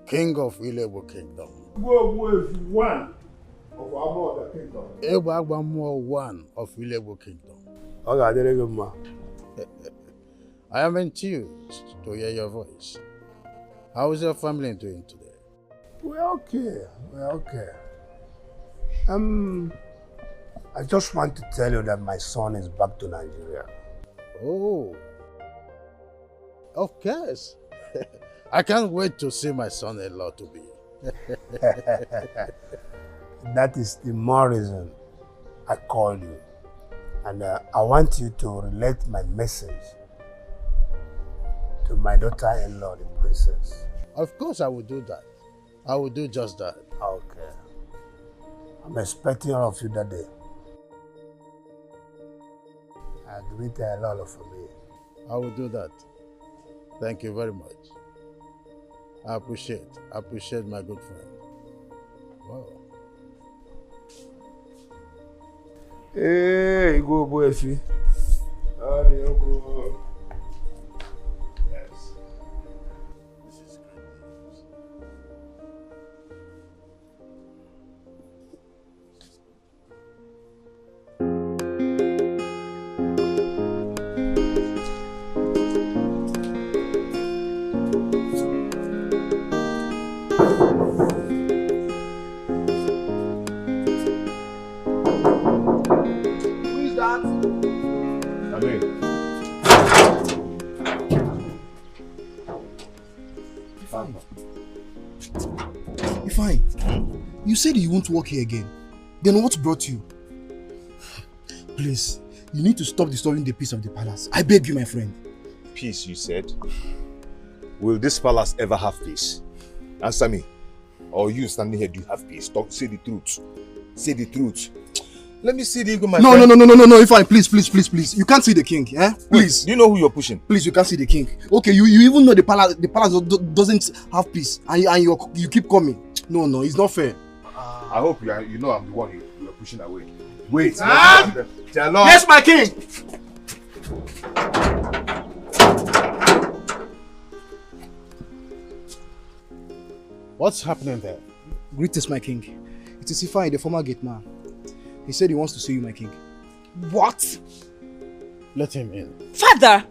King of Ilebo Kingdom. One of our mother kingdom. One of Ilebo Kingdom. I am enthused to hear your voice. How is your family doing today? We're okay. I just want to tell you that my son is back to Nigeria. Oh. Of course. I can't wait to see my son-in-law to be. That is the more reason I called you. And I want you to relate my message to my daughter-in-law, the princess. Of course I will do that. I will do just that. Okay. I'm expecting all of you that day. I greet a lot of me. I will do that. Thank you very much. I appreciate my good friend. Wow. Hey, go boy. Yes. This is great news. Fine. You said you won't work here again. Then what brought you? Please, you need to stop disturbing the peace of the palace. I beg you, my friend. Peace, you said? Will this palace ever have peace? Answer me. Or you standing here, do you have peace? Say the truth. Say the truth. Let me see the ego, my friend. No, fine. Please. You can't see the king, eh? Please. Wait, do you know who you're pushing? Please, you can't see the king. Okay, you even know the palace doesn't have peace, and you keep coming. No, it's not fair. I hope you know I'm the one you're pushing away. Wait. Yes, my king! What's happening there? Greetings, my king. It is Ifeanyi, the former gate man. He said he wants to see you, my king. What? Let him in. Father!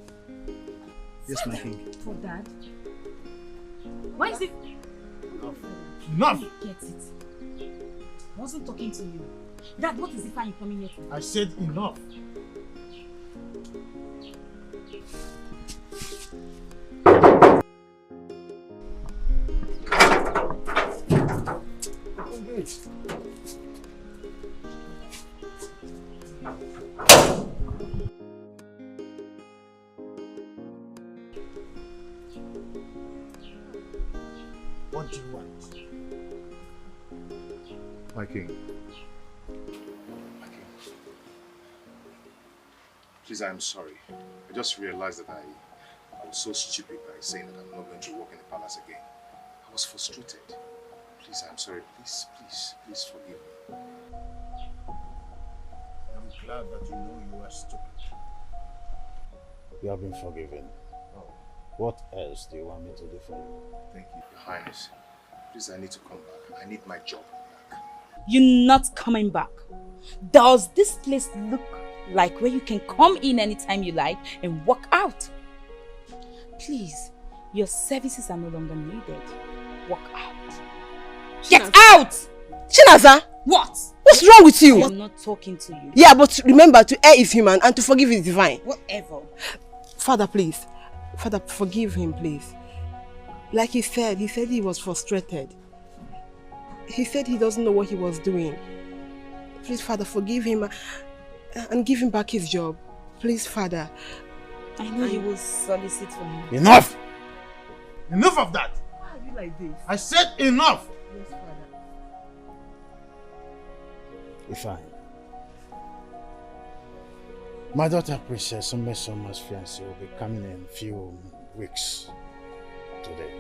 Yes, my king. For Dad? Why is it? Enough! Get it. I wasn't talking to you. Dad, what is Ifeanyi coming here for? I said enough. What do you want? My king. Please, I'm sorry. I just realized that I was so stupid by saying that I'm not going to work in the palace again. I was frustrated. Please, I'm sorry. Please forgive me. I'm glad that you know you are stupid. You have been forgiven. Oh. What else do you want me to do for you? Thank you, Your Highness. Please, I need to come back. I need my job back. You're not coming back. Does this place look like where you can come in anytime you like and walk out? Please, your services are no longer needed. Walk out. Get out! Chinaza! What? What's wrong with you? I'm not talking to you. Yeah, but remember, to err is human and to forgive is divine. Whatever. Father, please. Father, forgive him, please. Like he said he was frustrated. He said he doesn't know what he was doing. Please, Father, forgive him and give him back his job. Please, Father. I know you will solicit for him. Enough! Enough of that! Why are you like this? I said enough! Yes, Father. Fine. My daughter Princess Umesoma's fiancé will be coming in a few weeks today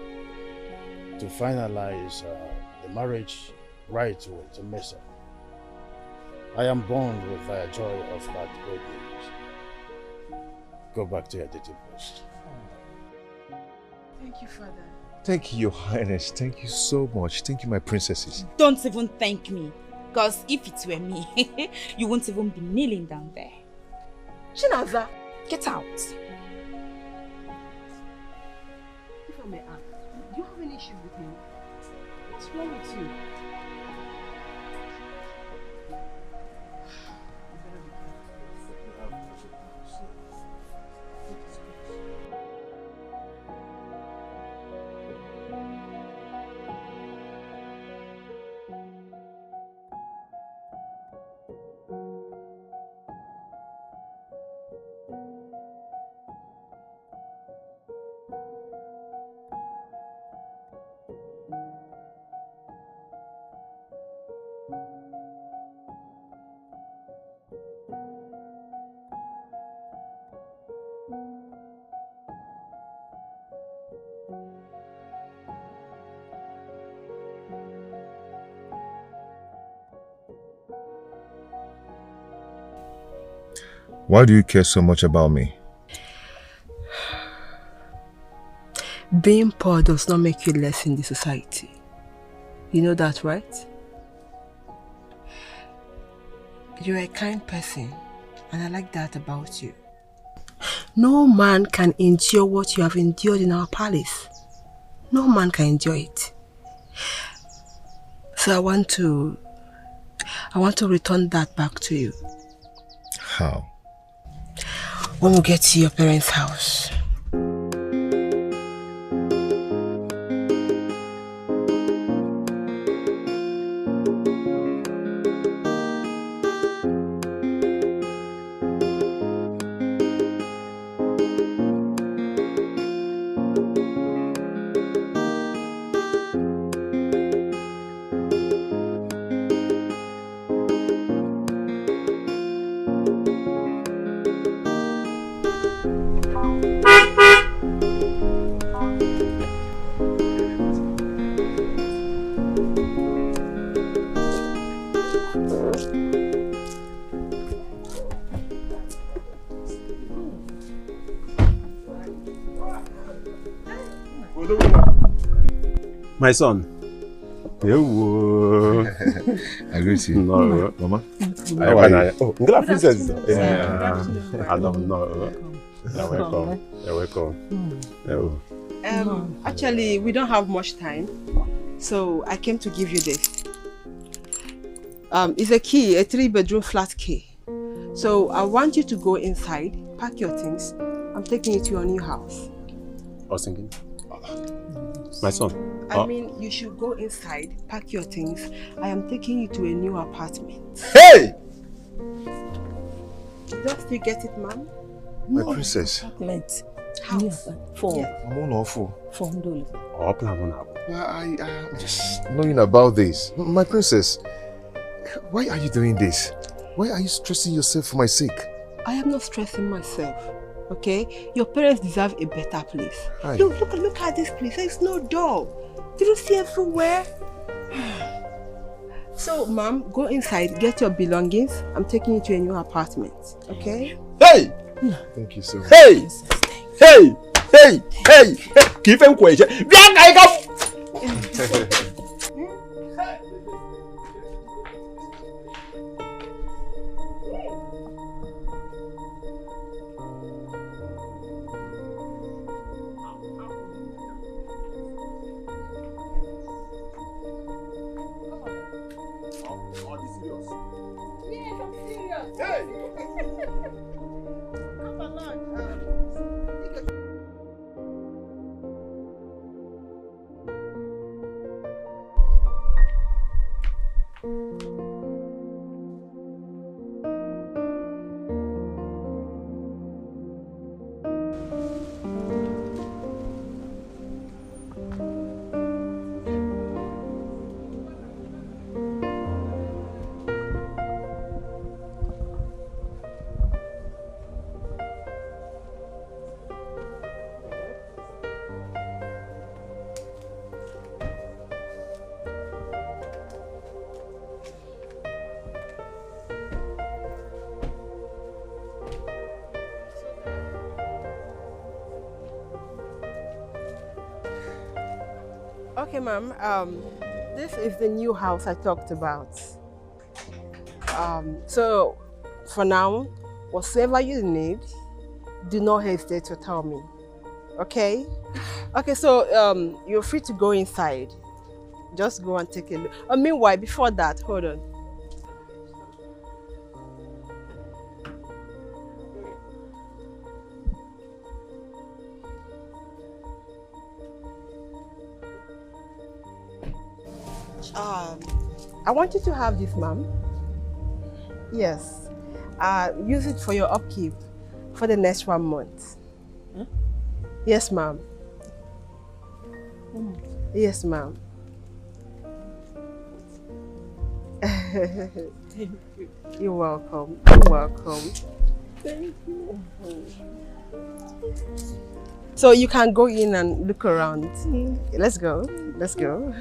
to finalize the marriage right with Umesa. I am born with the joy of that great news. Go back to your duty post. Thank you, Father. Thank you, Your Highness. Thank you so much. Thank you, my princesses. Don't even thank me. Because if it were me, you won't even be kneeling down there. Chinaza! Get out. If I may ask, do you have any issues with him? What's wrong with you? Why do you care so much about me? Being poor does not make you less in the society. You know that, right? You're a kind person, and I like that about you. No man can endure what you have endured in our palace. No man can endure it. So I want to return that back to you. How? When we get to your parents' house. My son. Hello. I greet you. No, Mama. How are you? Oh, Ngala Princess. I don't know. You're welcome. You're welcome. Hello. Actually, we don't have much time, so I came to give you this. It's a key, a 3-bedroom flat key. So I want you to go inside, pack your things. I'm taking you to your new house. I was thinking, my son. I mean, you should go inside, pack your things. I am taking you to a new apartment. Hey! Don't you get it, ma'am? My princess. Apartment. House. For. Yeah. I'm all awful. $4. Oh, plan. Well, I'm just knowing about this. My princess, why are you doing this? Why are you stressing yourself for my sake? I am not stressing myself, okay? Your parents deserve a better place. Aye. Look at this place. There's no door. Did you see everywhere? So, Mom, go inside, get your belongings. I'm taking you to a new apartment, okay? Hey! Thank you so much. Hey! Hey! Hey! Hey! Keep him quiet. Okay, Mom. This is the new house I talked about. So, for now, whatever you need, do not hesitate to tell me. Okay? Okay, so you're free to go inside. Just go and take a look. Meanwhile, before that, hold on. I want you to have this, Mom. Yes. Use it for your upkeep for the next 1 month. Huh? Yes, Ma'am. Yes, Ma'am. Thank you. You're welcome. You're welcome. Thank you. So you can go in and look around. Let's go. Let's go.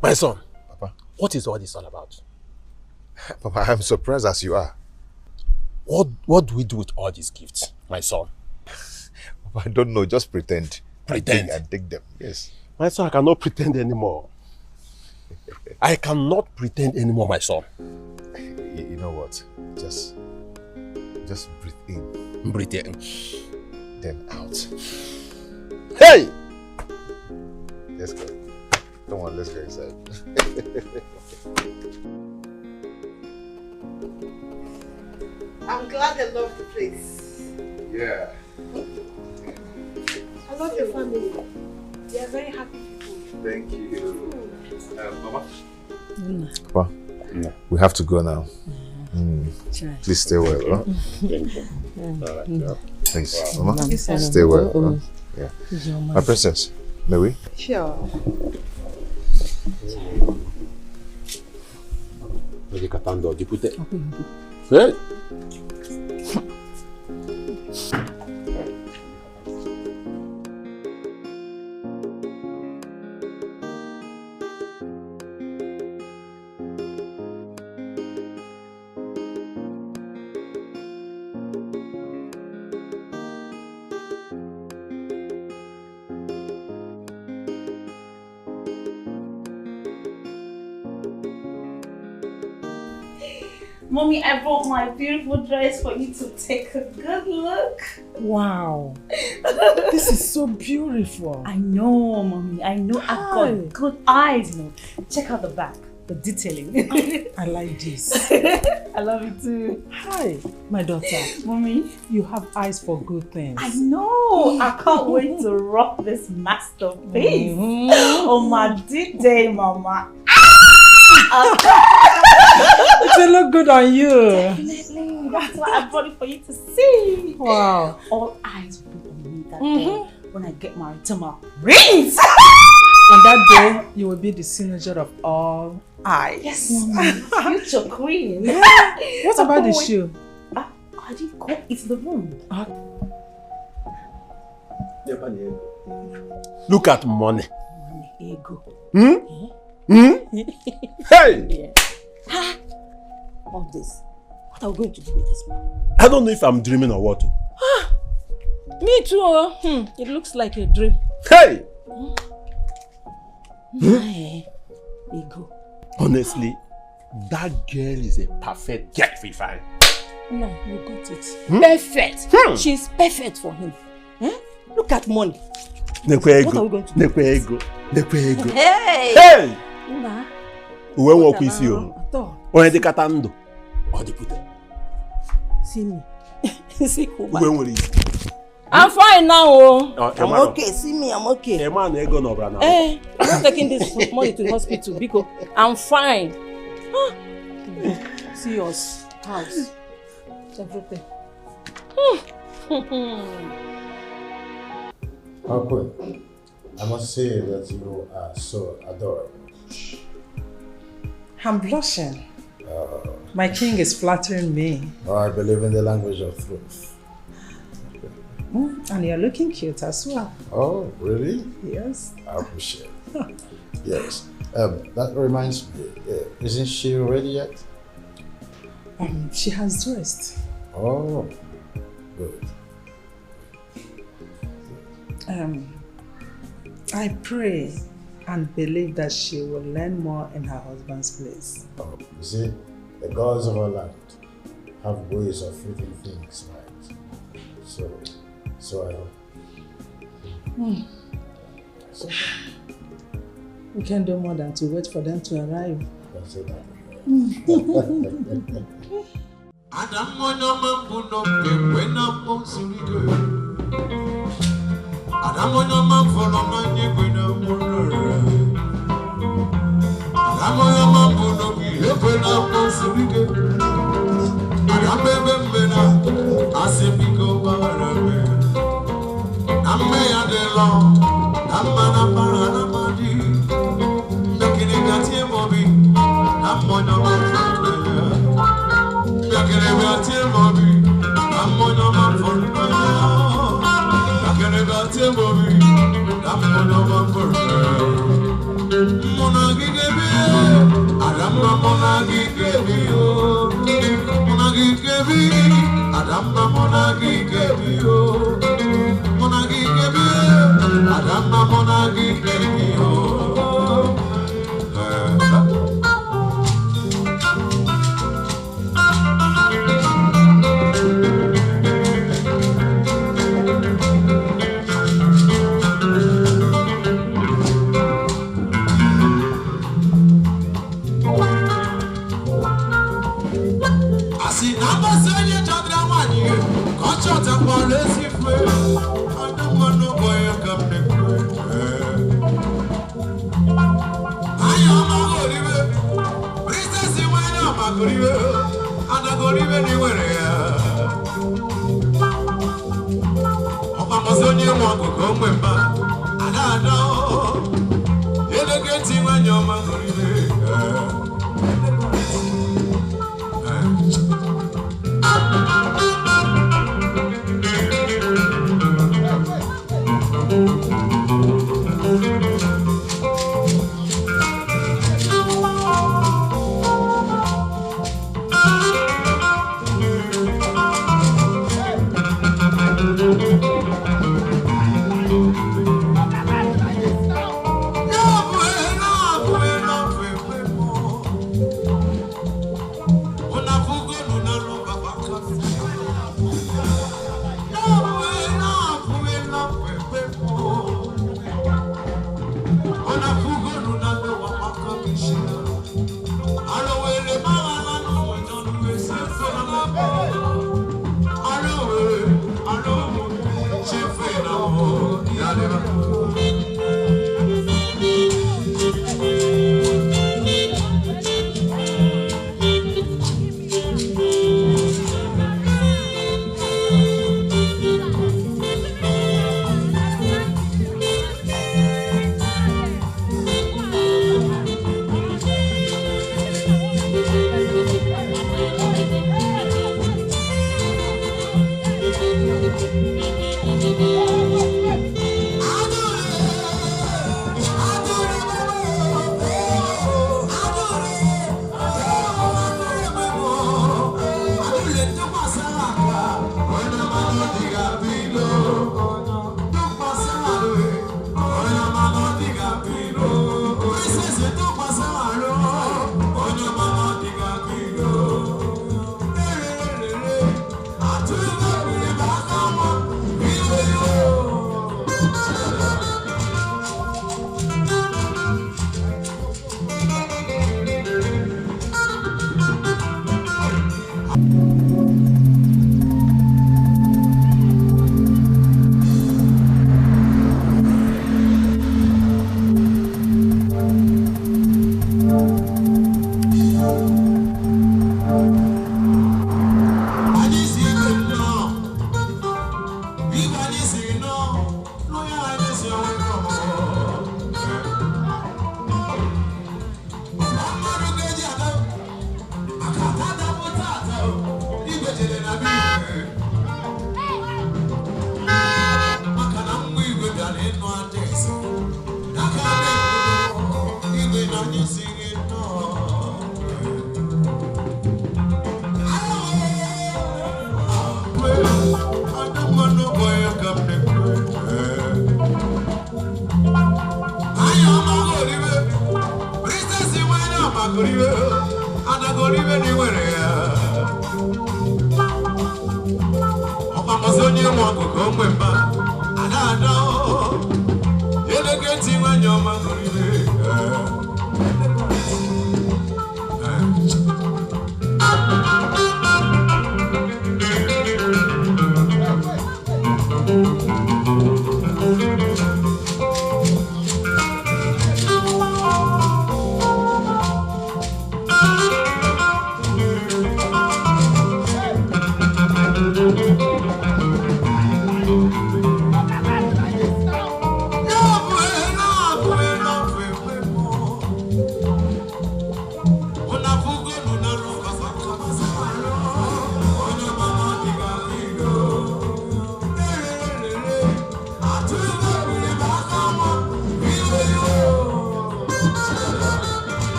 My son, Papa. What is all this all about? Papa, I'm surprised as you are. What do we do with all these gifts, my son? Papa, I don't know, just pretend. Pretend? And take them, yes. My son, I cannot pretend anymore. I cannot pretend anymore, my son. You know what? Just breathe in. Breathe in. Then out. Hey! Let's go. Come on, let's go inside. I'm glad I love the place. Yeah. I love your family. They are very happy people. Thank you. Mama? Papa, we have to go now. Please stay well. Huh? Thank you. Alright, Please, wow. Mama, stay well. Huh? Yeah. My princess, may we? Sure. Vedi catando di pute. Hey! Mommy, I brought my beautiful dress for you to take a good look. Wow. This is so beautiful. I know, Mommy. I know. I've got good eyes. You know. Check out the back. the detailing. I like this. I love it too. Hi, my daughter. Mommy. You have eyes for good things. I know. I can't wait to rock this masterpiece. Oh, my day, Mama. It will look good on you. Definitely. That's why I brought it for you to see. Wow. All eyes will be on me that day when I get married to my prince. On that day, you will be the signature of all eyes. Yes, Mama. Future queen. Yeah. What about the shoe? I didn't go. It's the room. Look at money. Money, ego. Hey! Yeah. All this. What are we going to do with this man? I don't know if I'm dreaming or what. Me too. It looks like a dream. Hey! My ego. Honestly, that girl is a perfect gatekeeper. No, you got it. Perfect. She's perfect for him. Look at money. What are we going to do? Hey! Hey! Nah. Uwe walk with you. Onye de katando. Or the put. See me. See who. I'm fine now. I'm okay. See me, I'm okay. A man ain't gonna run out. I'm not taking this money to the hospital because I'm fine. See us. House. Everything. Uncle, I must say that you are so adorable. I'm blushing. My king is flattering me. Oh, I believe in the language of truth. And you're looking cute as well. Oh, really? Yes. I appreciate it. Yes. That reminds me, isn't she ready yet? She has dressed. Oh, good. I pray and believe that she will learn more in her husband's place. Oh, you see, the gods of our land have ways of fitting things right. So I hope. So, we can't do more than to wait for them to arrive. that's it.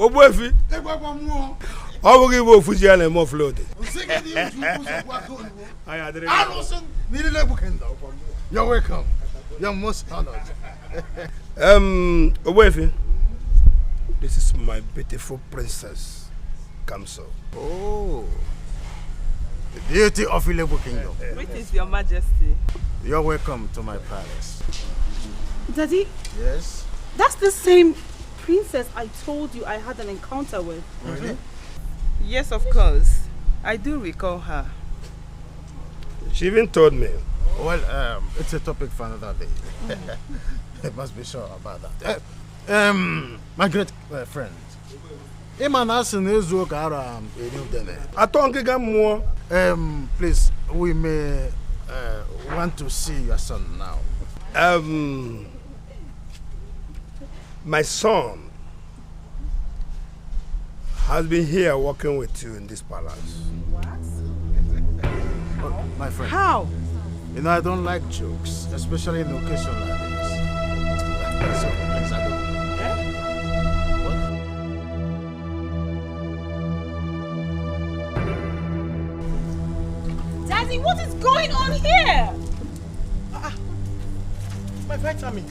Obuefi. How will you go Fujian and more floating? You're welcome. You're most honored. Obuefi. This is my beautiful princess, Kamso. Oh, the beauty of Ilebu Kingdom. Greetings, Your Majesty. You're welcome to my palace. Daddy? Yes? That's the same princess I told you I had an encounter with. Really? Yes, of course. I do recall her. She even told me. Well, it's a topic for another day. I must be sure about that. My great friend. Please, we may want to see your son now. My son has been here working with you in this palace. Oh, my friend. How? You know, I don't like jokes, especially in occasion like this. So, please, I don't. Daddy, what is going on here? My vitamin.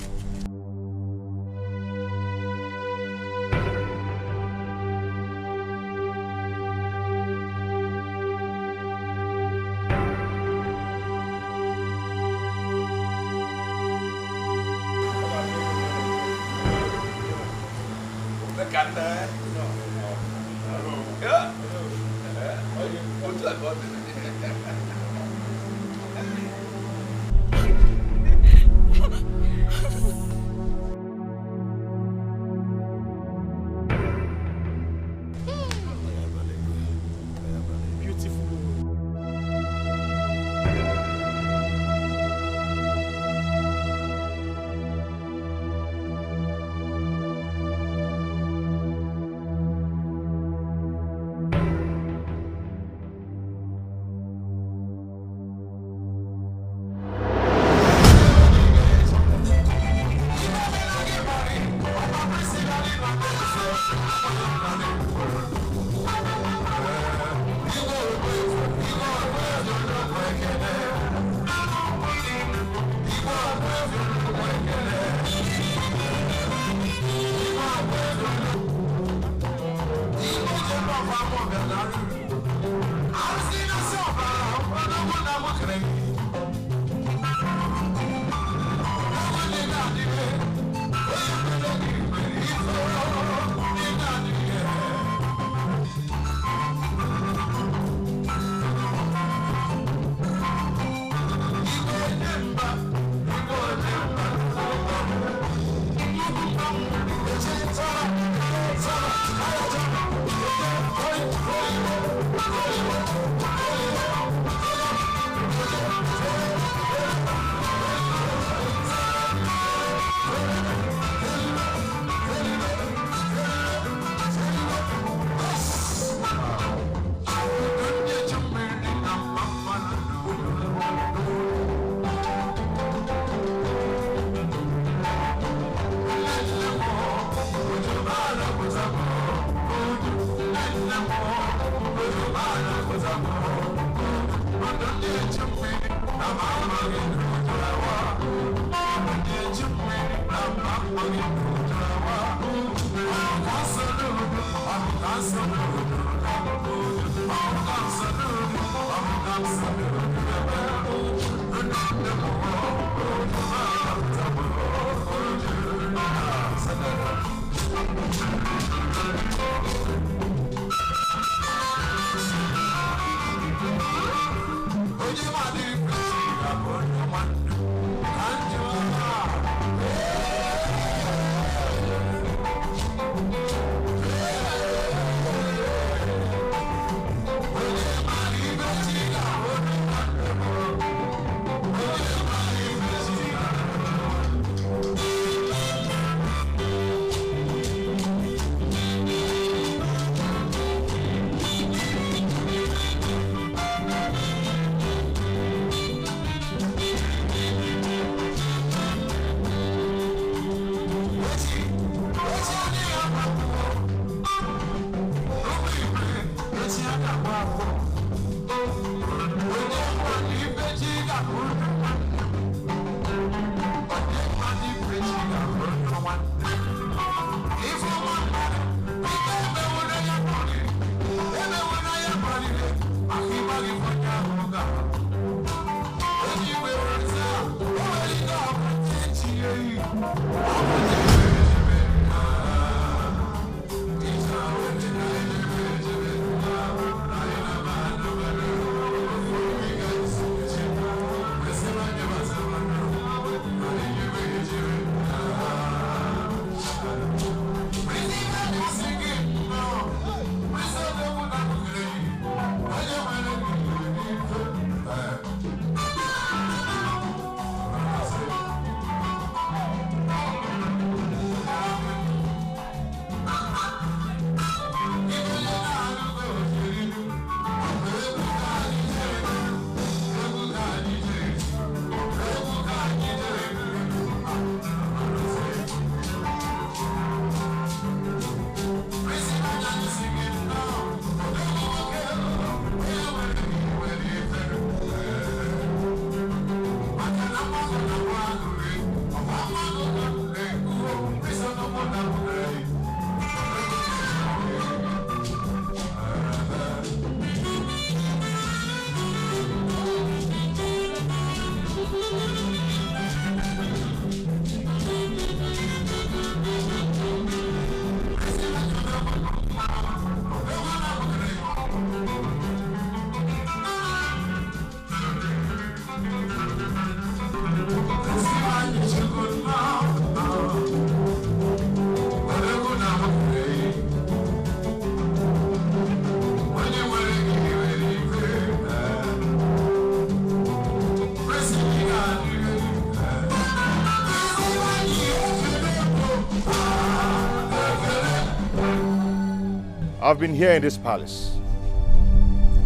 I've been here in this palace,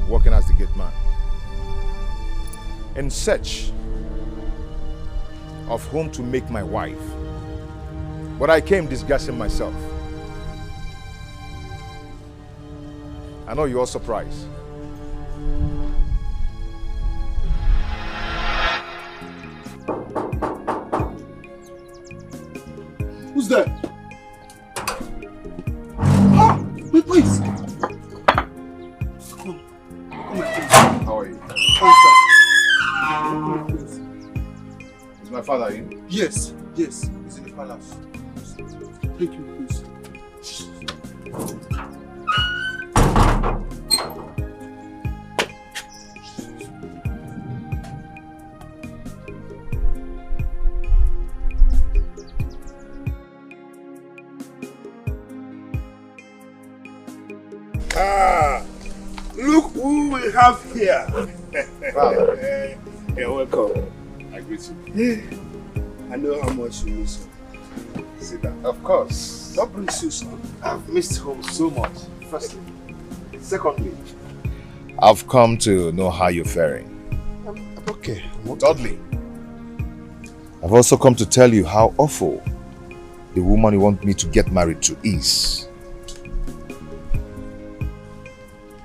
working as the gate man, in search of whom to make my wife. But I came disguising myself. I know you're all surprised. Who's there? Ah! Wait, please! Come. Come, my friend. How are you? Fine, sir. Is my father in? Yes, yes. He's in the palace. Thank you, please. Look who we have here. Father. You're welcome. I greet you. I know how much you miss home. Sit down. Of course. What brings you, son? I've missed home so much. Firstly. Secondly, I've come to know how you're faring. I'm okay. Thirdly, I've also come to tell you how awful the woman you want me to get married to is.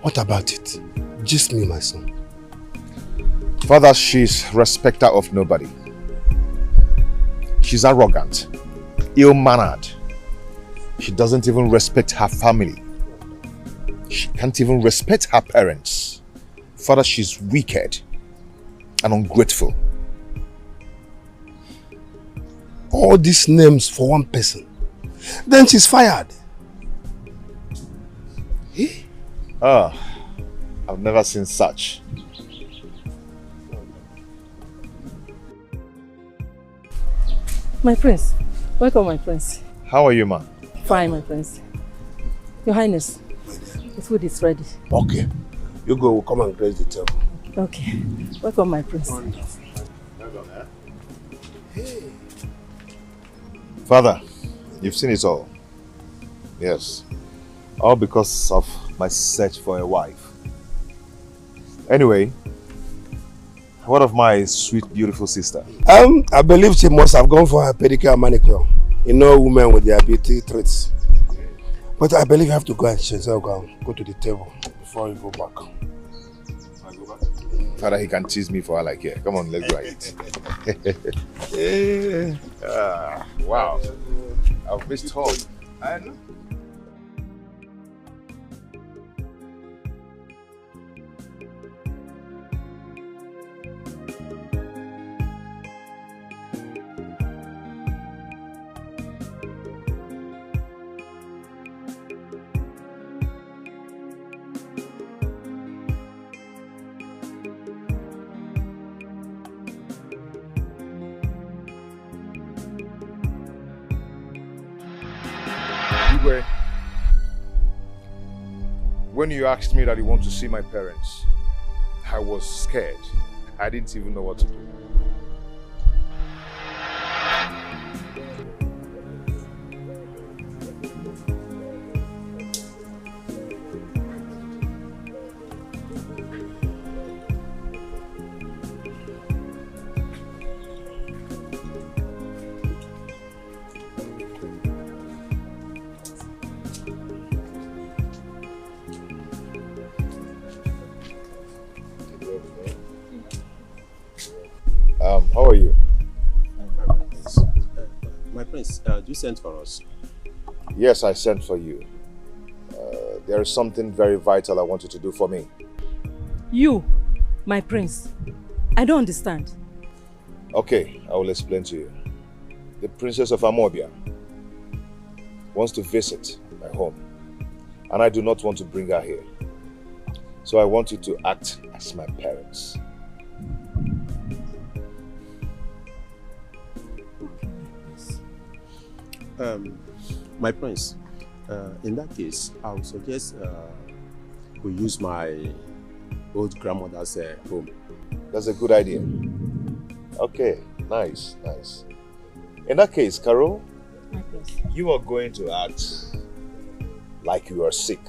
What about it? Just me, my son. Father, she's respecter of nobody. She's arrogant, ill-mannered. She doesn't even respect her family. She can't even respect her parents. Father, she's wicked and ungrateful. All these names for one person. Then she's fired. Eh? Ah, I've never seen such. My prince. Welcome, my prince. How are you, ma? Fine, my prince. Your Highness, the food is ready. Okay. You go, we'll come and grace the table. Okay. Welcome, my prince. Father, you've seen it all. Yes. All because of my search for a wife. Anyway, what of my sweet, beautiful sister? I believe she must have gone for her pedicure and manicure. You know women with their beauty traits. But I believe you have to go and change your gown. Go to the table before you go back. Father, he can tease me for all I care. Come on, let's go eat. Wow. I've missed home. I know. When you asked me that you want to see my parents, I was scared. I didn't even know what to do. How are you? My prince, you sent for us? Yes, I sent for you. There is something very vital I want you to do for me. You, my prince. I don't understand. Okay, I will explain to you. The Princess of Amobia wants to visit my home, and I do not want to bring her here. So I want you to act as my parents. My prince, in that case, I would suggest we use my old grandmother's home. That's a good idea. Okay, nice, nice. In that case, Carol, you are going to act like you are sick.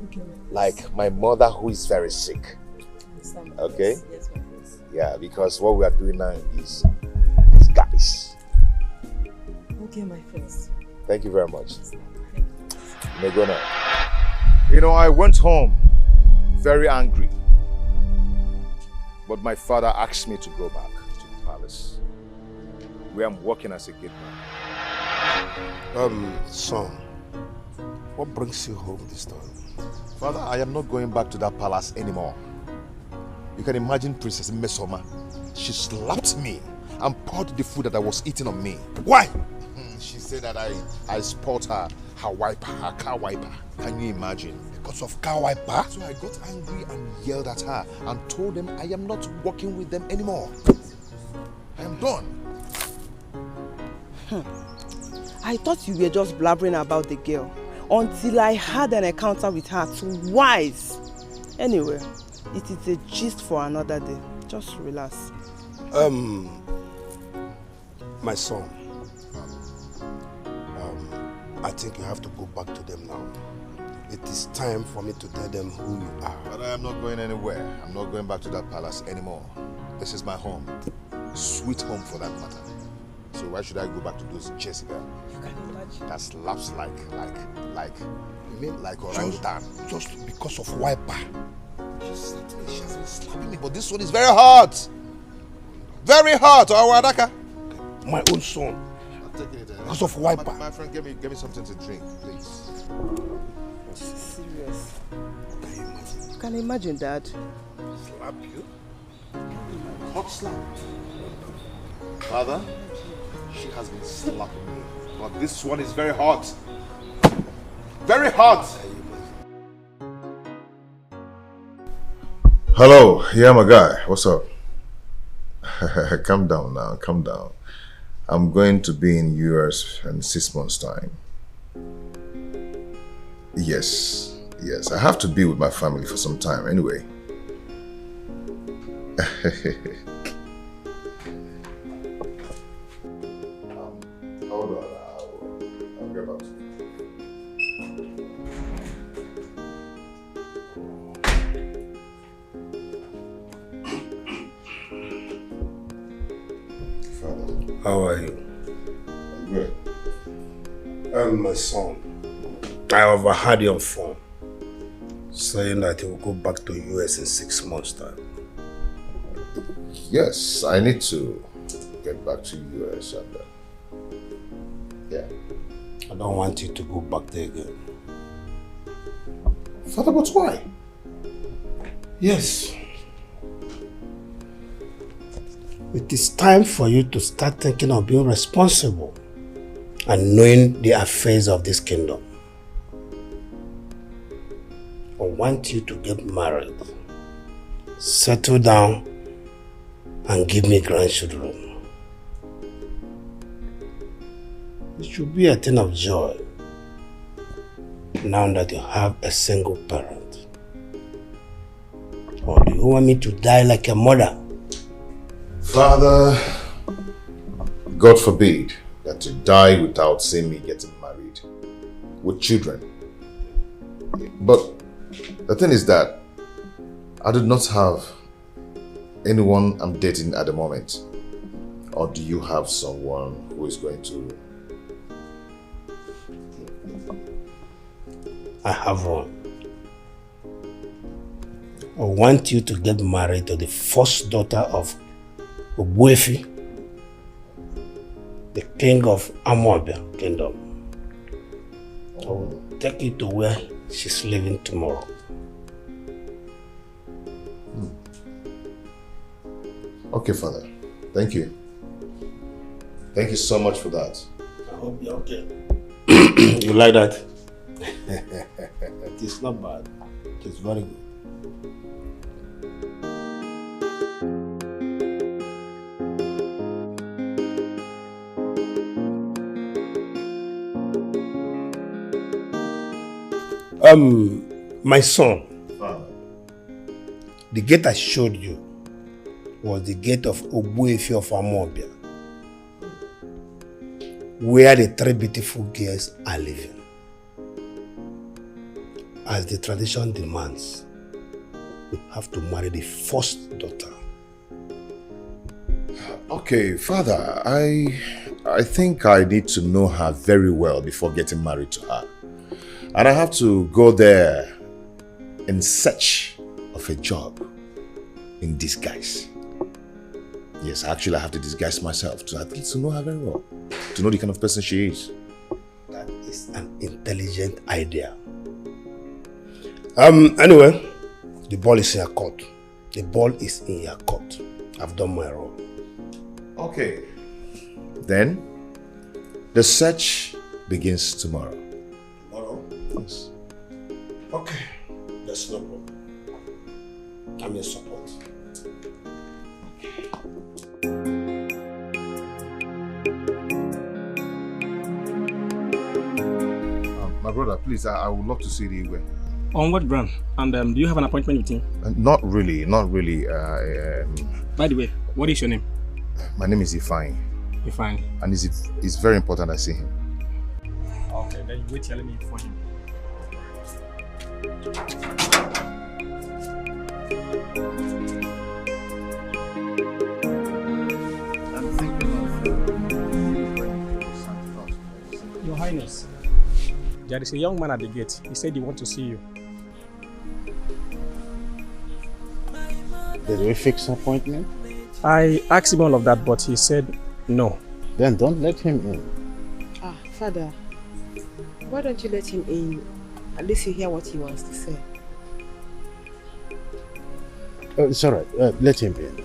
Okay. Like my mother who is very sick. Okay? Yes, my prince. Yeah, because what we are doing now is guys. Okay, my prince. Thank you very much. You may go now. You know, I went home very angry. But my father asked me to go back to the palace, where I'm working as a gateman. Son, what brings you home this time? Father, I am not going back to that palace anymore. You can imagine Princess Mesoma. She slapped me and poured the food that I was eating on me. Why? She said that I spoiled her wiper, her car wiper. Can you imagine? Because of car wiper? So I got angry and yelled at her and told them I am not working with them anymore. I am done. I thought you were just blabbering about the girl. until I had an encounter with her twice. Anyway, it is a gist for another day. Just relax. My son, I think you have to go back to them now. It is time for me to tell them who you are. But I am not going anywhere. I'm not going back to that palace anymore. This is my home. Sweet home for that matter. So why should I go back to those Jessica? You can imagine. That slaps like, you mean like orangutan? Just because of wiper. She has been slapping me, but this one is very hot. Very hot, Awadaka. My own son. I'm taking it. Because of wiper. My friend, give me something to drink, please. This is serious. You can imagine, Dad. Slap you? Hot slap. Father, she has been slapping me, but this one is very hot. Very hot. Hello, yeah, my guy. What's up? Calm down now, calm down. I'm going to be in US in 6 months' time. Yes, I have to be with my family for some time anyway. Hold on, I'll get back to you. How are you? I'm good. My son, I overheard your phone saying that you will go back to US in 6 months' time. Yes, I need to get back to US and yeah. I don't want you to go back there again. Father, but why? Yes. It is time for you to start thinking of being responsible and knowing the affairs of this kingdom. I want you to get married, settle down, and give me grandchildren. It should be a thing of joy now that you have a single parent. Or do you want me to die like a mother? Father, God forbid that you die without seeing me getting married with children. But the thing is that I do not have anyone I'm dating at the moment. Or do you have someone who is going to? I have one. I want you to get married to the first daughter of Ogbuefi, the king of Amobia kingdom. I will take you to where she's living tomorrow. Okay, Father. Thank you. Thank you so much for that. I hope you're okay. You like that? It is not bad. It is very good. My son, the gate I showed you was the gate of Ogbuefi of Amobia, where the 3 beautiful girls are living. As the tradition demands, we have to marry the first daughter. Okay, Father, I think I need to know her very well before getting married to her. And I have to go there in search of a job in disguise. Yes, actually I have to disguise myself to at least to know her very well, to know the kind of person she is. That is an intelligent idea. Anyway, the ball is in your court. The ball is in your court. I've done my role. Okay. Then, the search begins tomorrow. Tomorrow? Yes. Okay. That's no problem. I'm your support. My brother, please, I would love to see the Igwe. On what ground? And do you have an appointment with him? Not really, not really. By the way, what is your name? My name is Ifeanyi. Ifeanyi. And it's very important I see him. Okay, then you wait here, let me inform him. Your Highness, there is a young man at the gate. He said he wants to see you. Did we fix an appointment? I asked him all of that, but he said no. Then don't let him in. Father, why don't you let him in? At least you hear what he wants to say. Oh, it's alright. Let him in.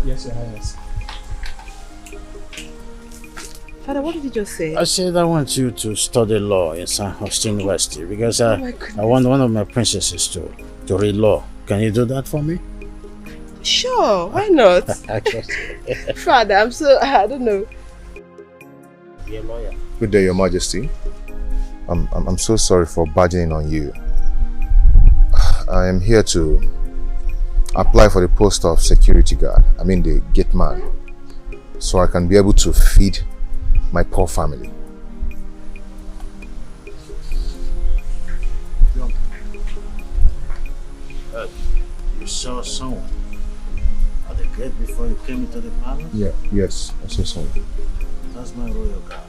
Yes, Your Highness. Father, what did you just say? I said I want you to study law in San Jose University because I want one of my princesses to read law. Can you do that for me? Sure, why not? I trust you. Father, I don't know. You're a lawyer. Good day, Your Majesty. I'm so sorry for barging on you. I am here to apply for the post of security guard. I mean the gate man, so I can be able to feed my poor family. You saw someone at the gate before you came into the palace? Yes, I saw someone. That's my royal guard.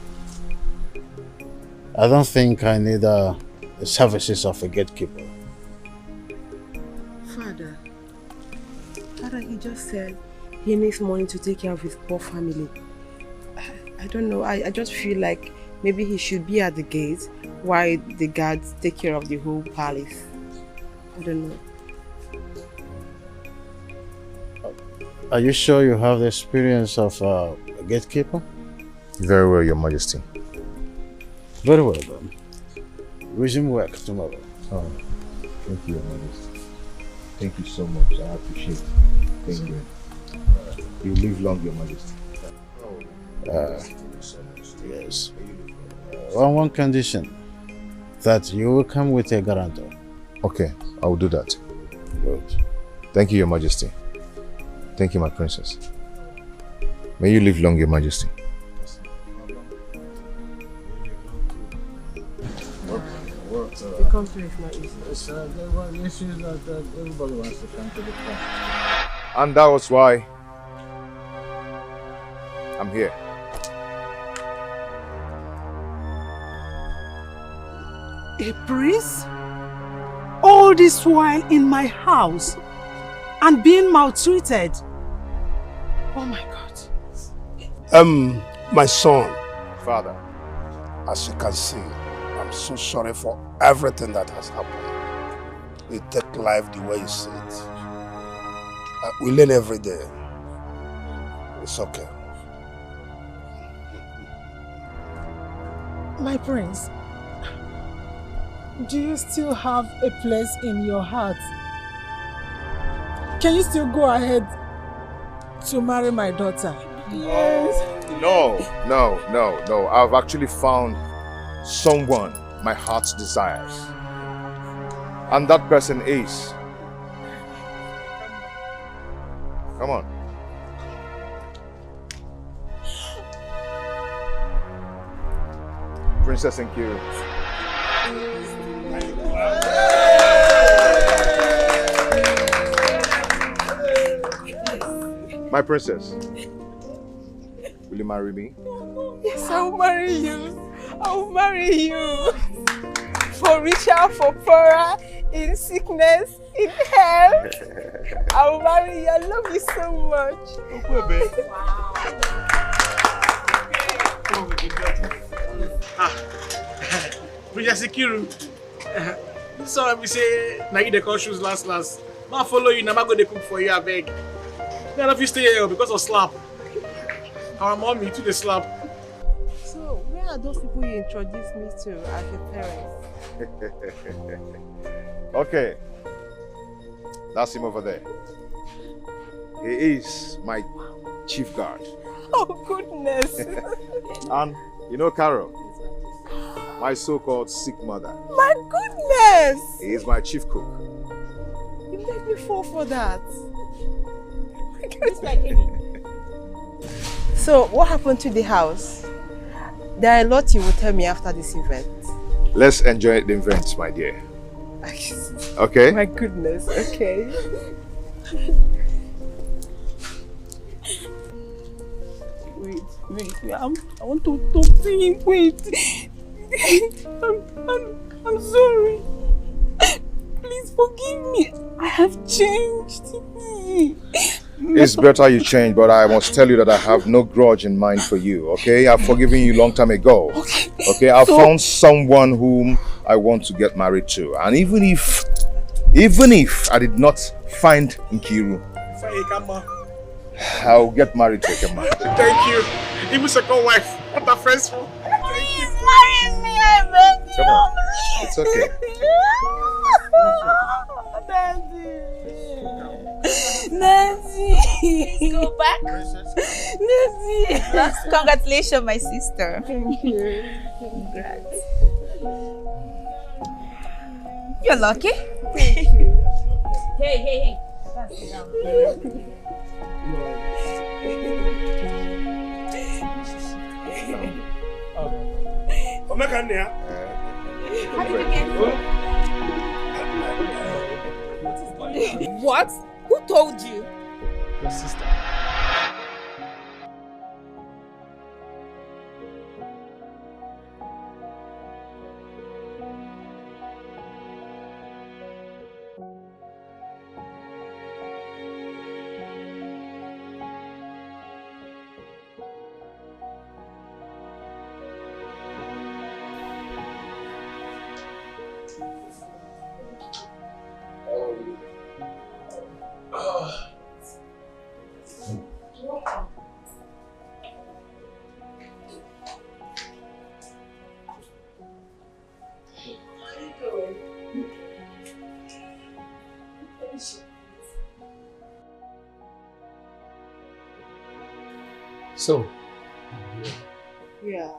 I don't think I need the services of a gatekeeper. Father, he just said he needs money to take care of his poor family. I don't know, I just feel like maybe he should be at the gate while the guards take care of the whole palace. I don't know. Are you sure you have the experience of a gatekeeper? Very well, Your Majesty. Very well then. Resume work tomorrow. Oh, thank you, Your Majesty. Thank you so much. I appreciate it. Thank you. You live long, Your Majesty. Yes. On one condition, that you will come with a guarantor. Okay, I will do that. Good. Thank you, Your Majesty. Thank you, my princess. May you live long, Your Majesty. The country is not easy. There were issues that everybody wants to come to the front. And that was why I'm here. A prince? All this while in my house and being maltreated? Oh my God. My son. Father. As you can see, I'm so sorry for everything that has happened. We take life the way you see it. We learn every day. It's okay. My prince, do you still have a place in your heart? Can you still go ahead to marry my daughter? Yes. No. I've actually found someone my heart desires. And that person is... Come on. Princess Nkiru. My princess, will you marry me? Yes, I'll marry you. I'll marry you. For richer, for poorer, in sickness, in health. I'll marry you. I love you so much. Princess Nkiru, so let me say, now you the call shoes last. Ma follow you, now I go to cook for you, I beg. None of you stay here because of slap. Our mommy to the slap. So, where are those people you introduced me to as your parents? Okay. That's him over there. He is my chief guard. Oh, goodness. And you know Carol? My so-called sick mother. My goodness! He is my chief cook. You made me fall for that. So, what happened to the house? There are a lot you will tell me after this event. Let's enjoy the event, my dear. Okay? My goodness, okay. Wait, I want to talk to him. Wait. I'm sorry. Please forgive me. I have changed. It's better you change, but I must tell you that I have no grudge in mind for you, okay? I've forgiven you a long time ago. Okay, I found someone whom I want to get married to. And even if I did not find Nkiru, I'll get married to Ekema. Thank you. Even second wife. What a friends for. Please marry me, I beg you. Come on. It's okay. Nancy. Go back. Nancy. Congratulations, my sister. Thank you. Congrats. You're lucky. Thank you. Hey. What? Who told you? Your sister. So, yeah.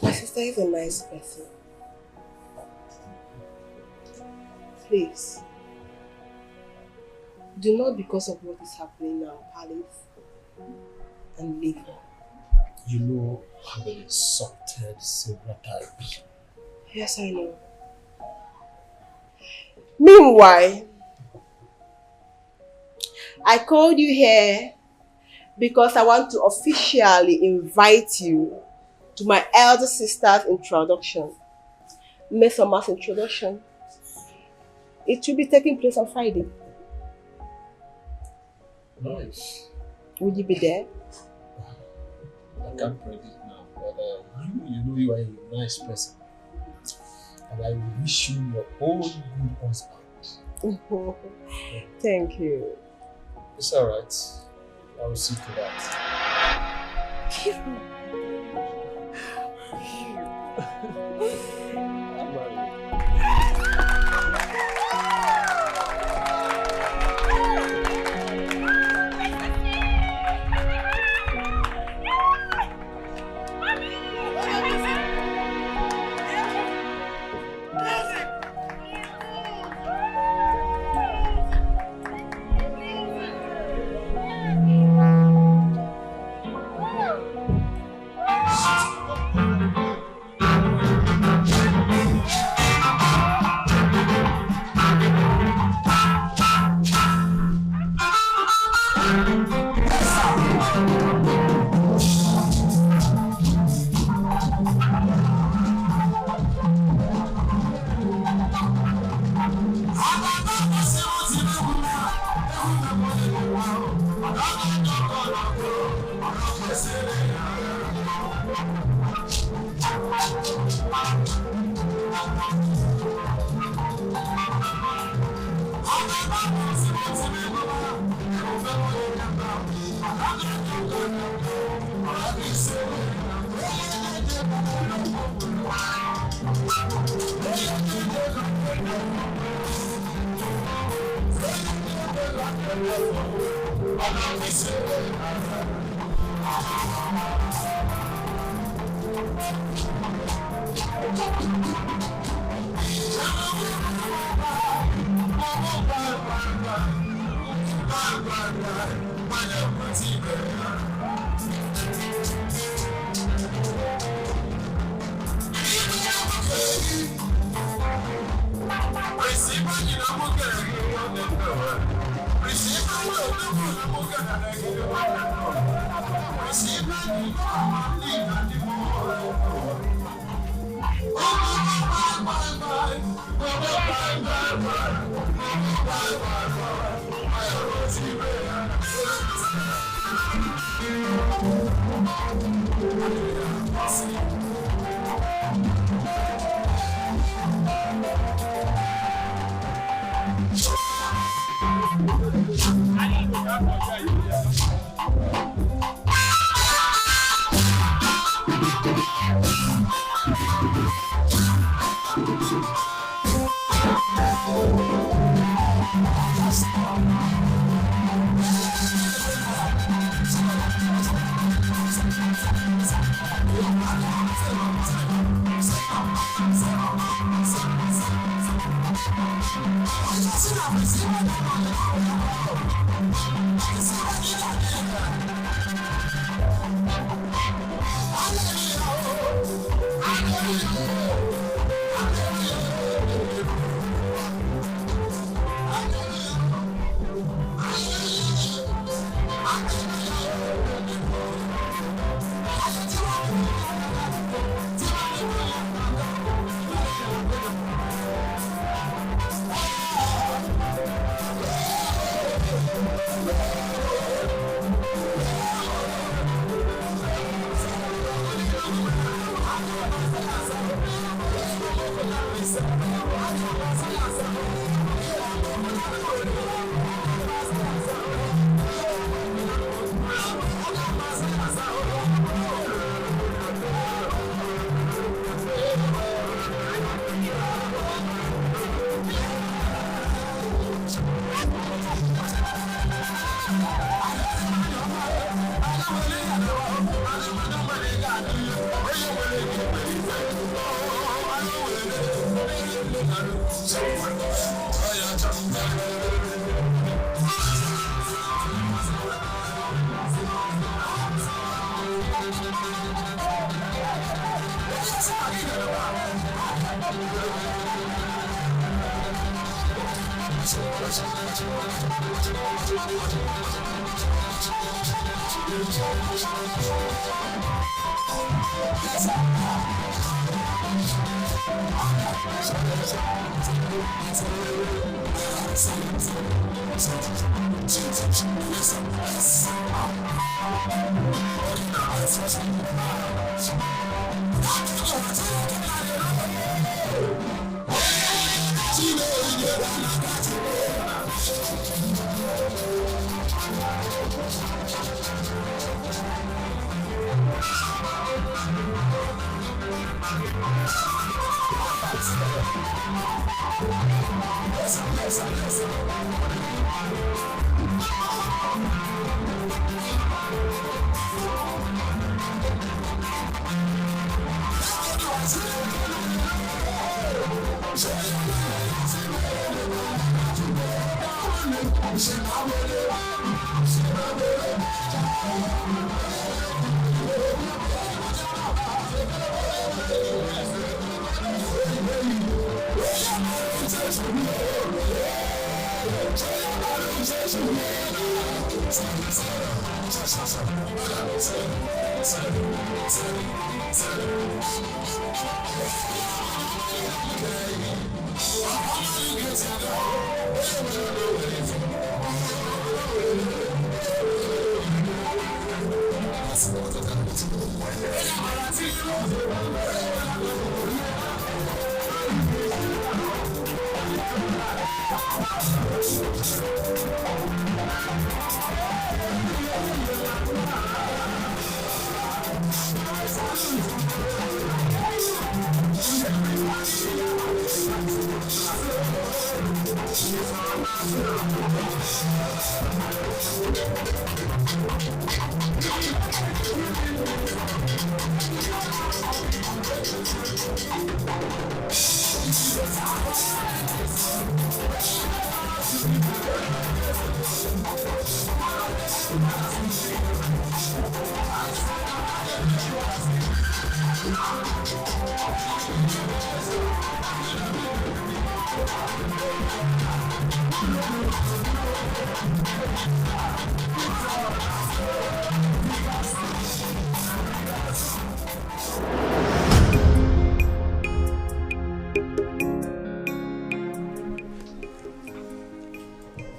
My sister is a nice person. Please, do not, because of what is happening now, Palace, and leave her. You know I've been insulted several times. Yes, I know. Meanwhile, I called you here because I want to officially invite you to my elder sister's introduction, Miss Oma's introduction. It will be taking place on Friday. Nice. Will you be there? I can't predict now, but you know you are a nice person. And I wish you your own good husband. Thank you. It's alright. I will see to that.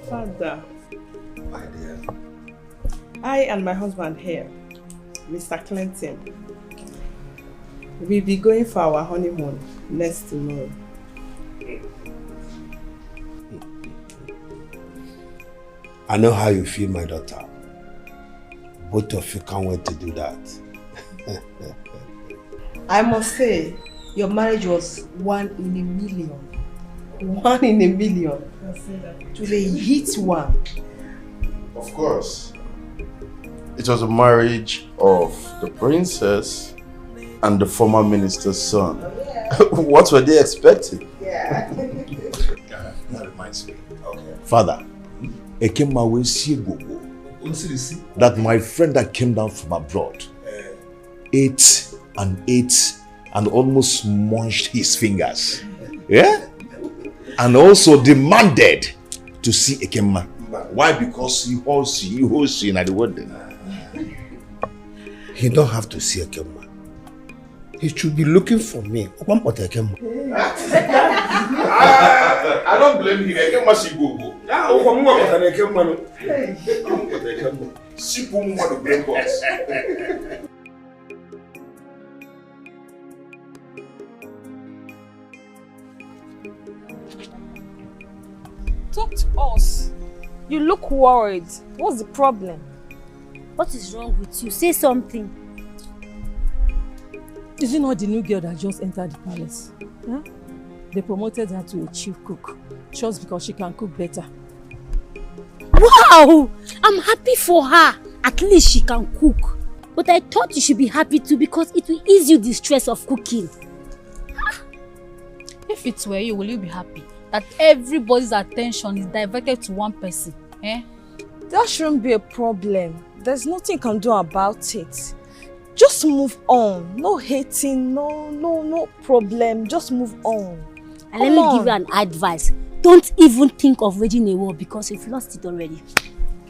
Father, I and my husband here, Mr. Clinton, we'll be going for our honeymoon next tomorrow. I know how you feel, my daughter. Both of you can't wait to do that. I must say, your marriage was 1 in a million. 1 in a million. To the hit one. Of course. It was a marriage of the princess and the former minister's son. What were they expecting? Yeah. That reminds me. Okay. Father, Ekema will see Gogo. That my friend that came down from abroad ate and almost munched his fingers. Yeah? And also demanded to see Ekema. Why? Because he holds you in the wedding. He don't have to see Ekema. He should be looking for me. What about Ekema? I don't blame him. Ekema si Gogo. Talk to us. You look worried. What's the problem? What is wrong with you? Say something. Is it not the new girl that just entered the palace? Huh? They promoted her to a chief cook just because she can cook better. Wow! I'm happy for her. At least she can cook. But I thought you should be happy too because it will ease you the stress of cooking. If it were you, will you be happy that everybody's attention is diverted to one person? Eh? That shouldn't be a problem. There's nothing you can do about it. Just move on. No hating, no problem. Just move on. And let me give you an advice. Don't even think of waging a war because you've lost it already.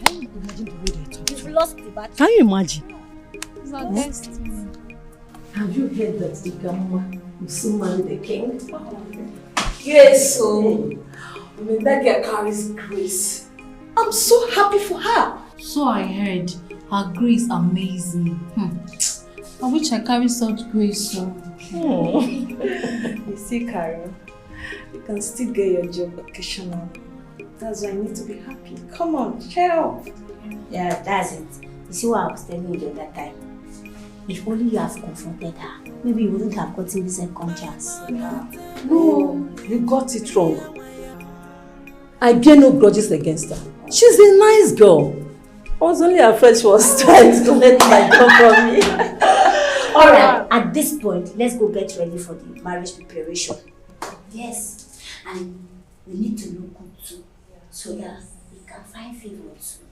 Can you imagine the way they talk? You've lost the battle. Can you imagine? It's our destiny. Have you heard that the Gamma will soon marry the king? Yes, so I mean, that girl carries grace. I'm so happy for her. So I heard. Her grace amazing. I wish I carry such grace. So. You see, Carol, you can still get your job occasionally. That's why I need to be happy. Come on, cheer up. Yeah, that's it. You see what I was telling you the other time? If only you have confronted her, maybe you wouldn't have gotten the second chance. No, you got it wrong. I bear no grudges against her. She's a nice girl. I was only afraid she was trying to let my girl from me. Alright, at this point, let's go get ready for the marriage preparation. Yes, and we need to look good too, so that we can find favor too.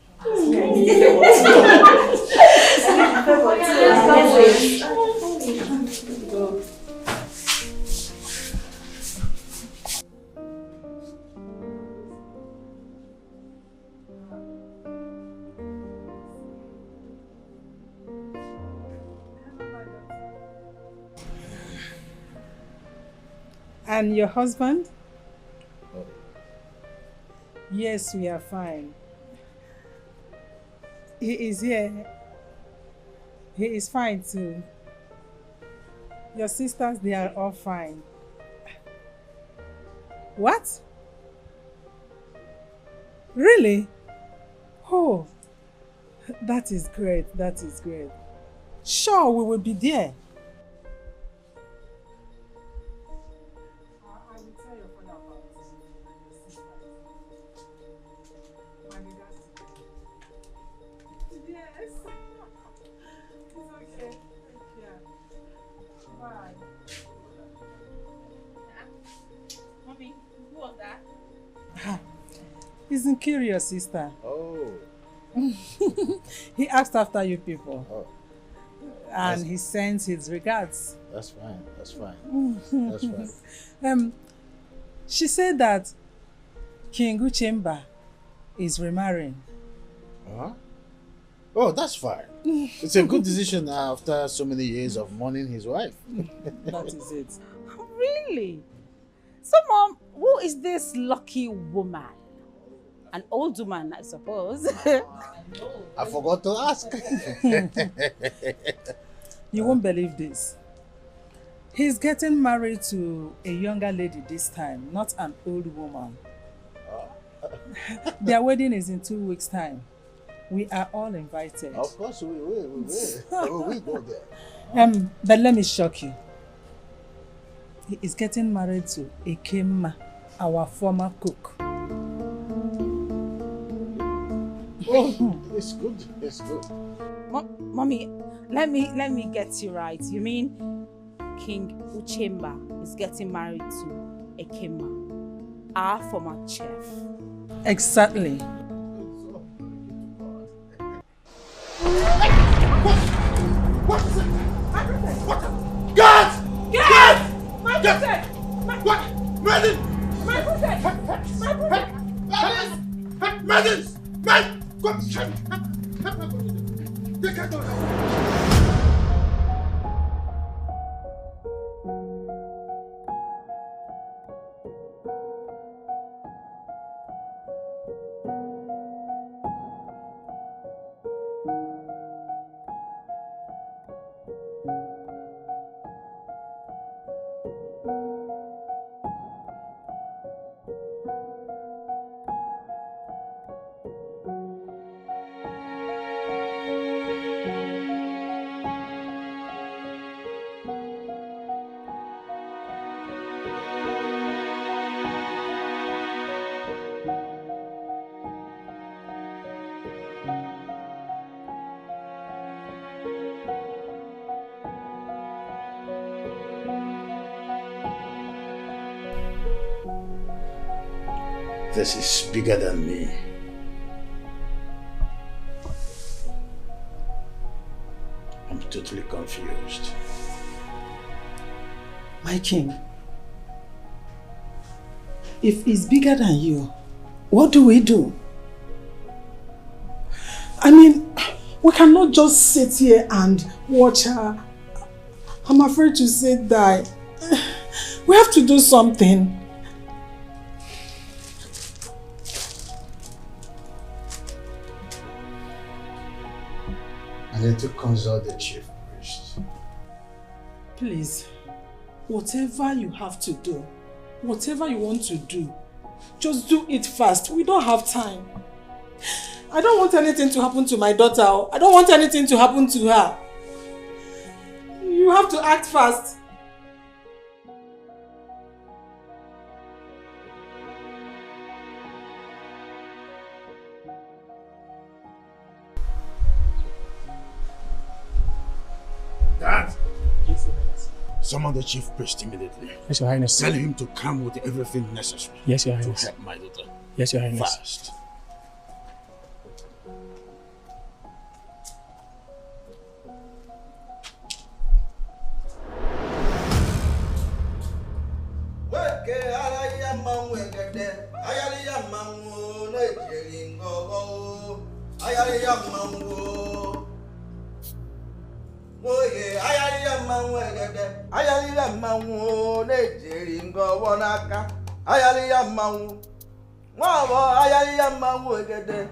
And your husband? Yes, we are fine. He is here. He is fine too. Your sisters, they are all fine. What? Really? Oh, that is great. That is great. Sure, we will be there. Isn't curious, sister. Oh. He asked after you people. Oh. And he sends his regards. That's fine. That's fine. That's fine. She said that King Uchemba is remarrying. Huh? Oh, that's fine. It's a good decision after so many years of mourning his wife. That is it. Really? So, Mom, who is this lucky woman? An old woman, I suppose. I forgot to ask. You won't believe this. He's getting married to a younger lady this time, not an old woman. Their wedding is in 2 weeks' time. We are all invited. Of course we will. We go there. But let me shock you. He is getting married to Ekema, our former cook. Oh, it's good. It's good. Mommy, let me get you right. You mean King Uchemba is getting married to Ekema, our former chef? Exactly. What is it? What? Guards! Guards! My protect! What? Madam! My protect! My protect! Madam! Man! Come! They can't do that. This is bigger than me. I'm totally confused. My king, if it's bigger than you, what do we do? I mean, we cannot just sit here and watch her. I'm afraid to say die. We have to do something. I need to consult the chief priest. Please, whatever you have to do, whatever you want to do, just do it fast. We don't have time. I don't want anything to happen to my daughter. I don't want anything to happen to her. You have to act fast. Dad! Summon the chief priest immediately. Yes, Your Highness. Tell him to come with everything necessary. Yes, Your Highness. To help my daughter. Yes, Your Highness. Fast. Oye, ayaliya manwe gede, ayaliya manwo nejeri ngowo naka, ayaliya manwo, wawo ayaliya manwo gede,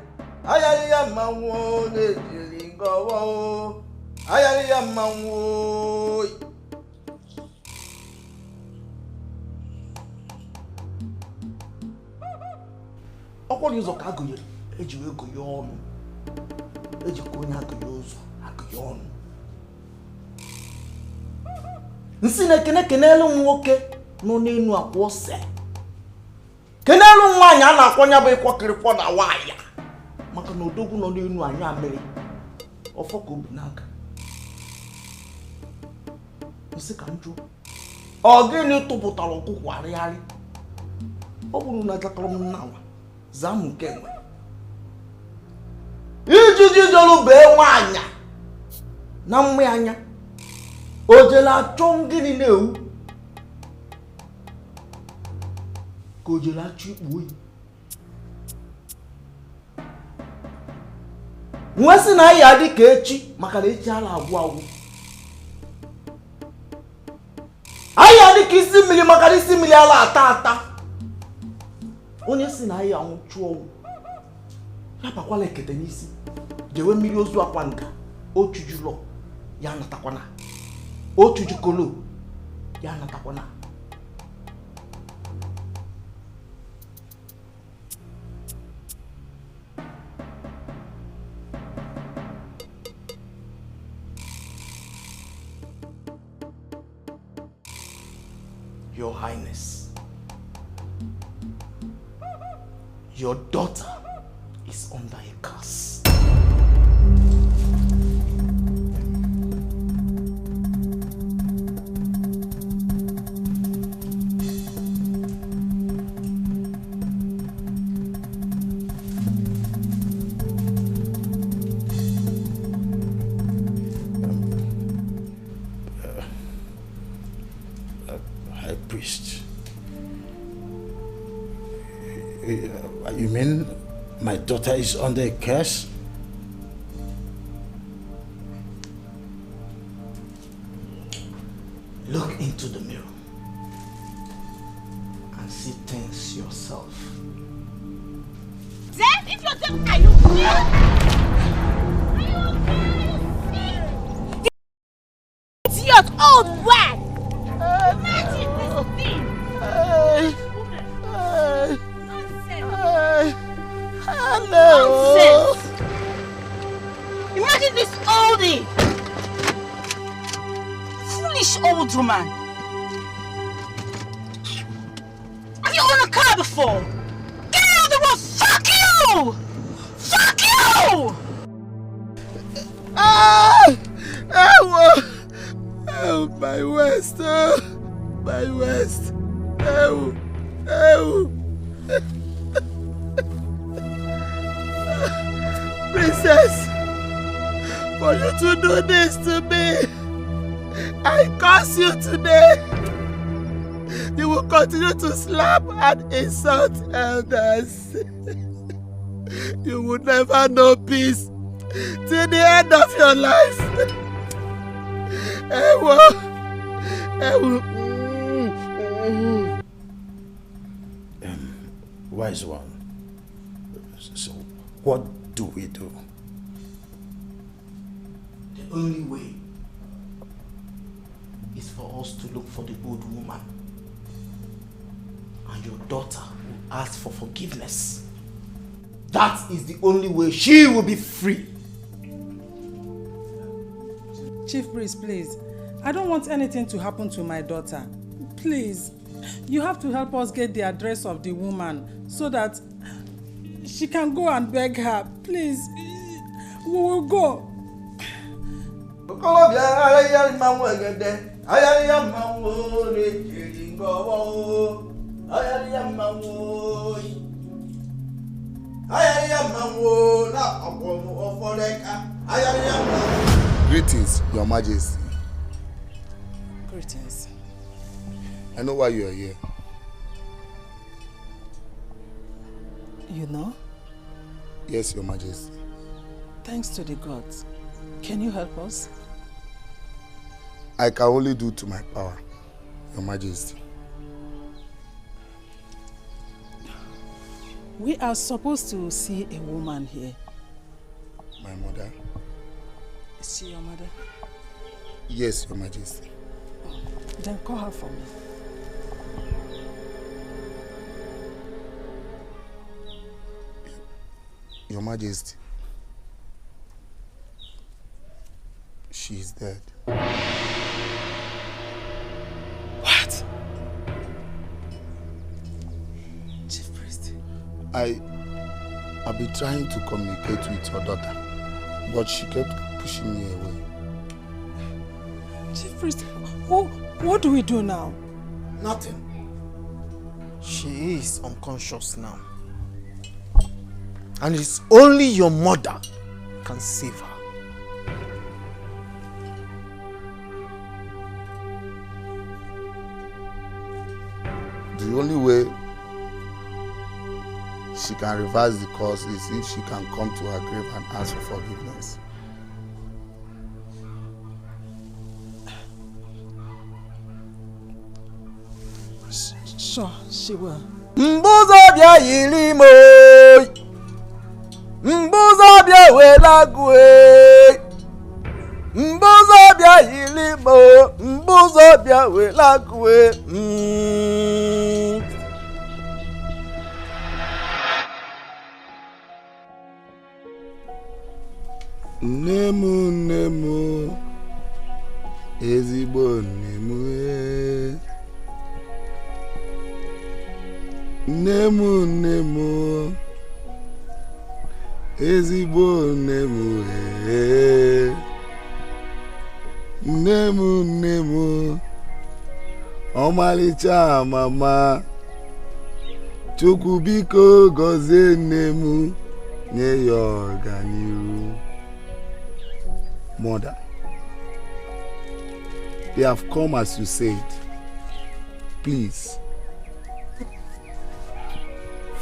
ayaliya manwo nejeri ngowo, ayaliya manwo. Ọkwọ ụzọ ka agụnyere, eji wee gụnye ọnụ, eji ka onye agụnye ụzọ, agụnye ọnụ. Nsi na kenelu nwoke nọ n'enu akwa ose. Kenelu nwaanyị a na-akwanya bụ ịkwakịrịkwọ na nwaanyị. Maka na odogwu nọ n'enu anya mmiri. Ọfọ ka obi n'aka. Nsi ka njụ. Ọ gịnị tụpụtara ọkụkọ arịarị? Ọ bụrụ na jakọrọ m nnawa. Zamu kenwe. Ijiji jolu be nwanya. Na mmwe anya. Ojela chongi ni newu. Kojela chikwe. Mwesi na ya di kechi makana echi ala agwu. Aya di kisi mili makana isi mili ala ata. Onye si na ya nwuchu ya bakwala ekete n'isi. Jewe mmiri ozu akwa nga. Ochujulo ya natakwana. Ochujukolo ya natakwana. Your Highness, your daughter is under a curse. You mean my daughter is under a curse? Look into the mirror and see things yourself. Then, if you're them, are you here? Idiot old wag! Imagine this thing! Nonsense! Imagine this oldie! Foolish old woman! Have you owned a car before? Get out of the road! Fuck you! Fuck you! Oh, my waist! My waist! Princess, for you to do this to me, I curse you today. You will continue to slap and insult elders. You will never know peace till the end of your life. Wise one. So, what do we do? The only way is for us to look for the old woman, and your daughter will ask for forgiveness. That is the only way she will be free. Chief Priest, please. I don't want anything to happen to my daughter. Please, you have to help us get the address of the woman so that she can go and beg her. Please, we will go. Greetings, Your Majesty. Greetings. I know why you are here. You know? Yes, Your Majesty. Thanks to the gods. Can you help us? I can only do to my power, Your Majesty. We are supposed to see a woman here. My mother? Is she your mother? Yes, Your Majesty. Then call her for me. Your Majesty. She is dead. What? Chief Priest. I've been trying to communicate with your daughter, but she kept pushing me away. Chief Priest, what do we do now? Nothing. She is unconscious now. And it's only your mother can save her. The only way she can reverse the course is if she can come to her grave and ask for forgiveness. Sure, she will. Mbuzobia yilimo, mbuzobia welagwe, mbuzobia yilimo, mbuzobia welagwe. Nemu, ezigbo nemu. Nemu, ezigbo nemu. Nemu, ọmalịcha mama. Chukwu biko gọzie nemu, nye ya ọganihu. Mother, they have come as you said. Please,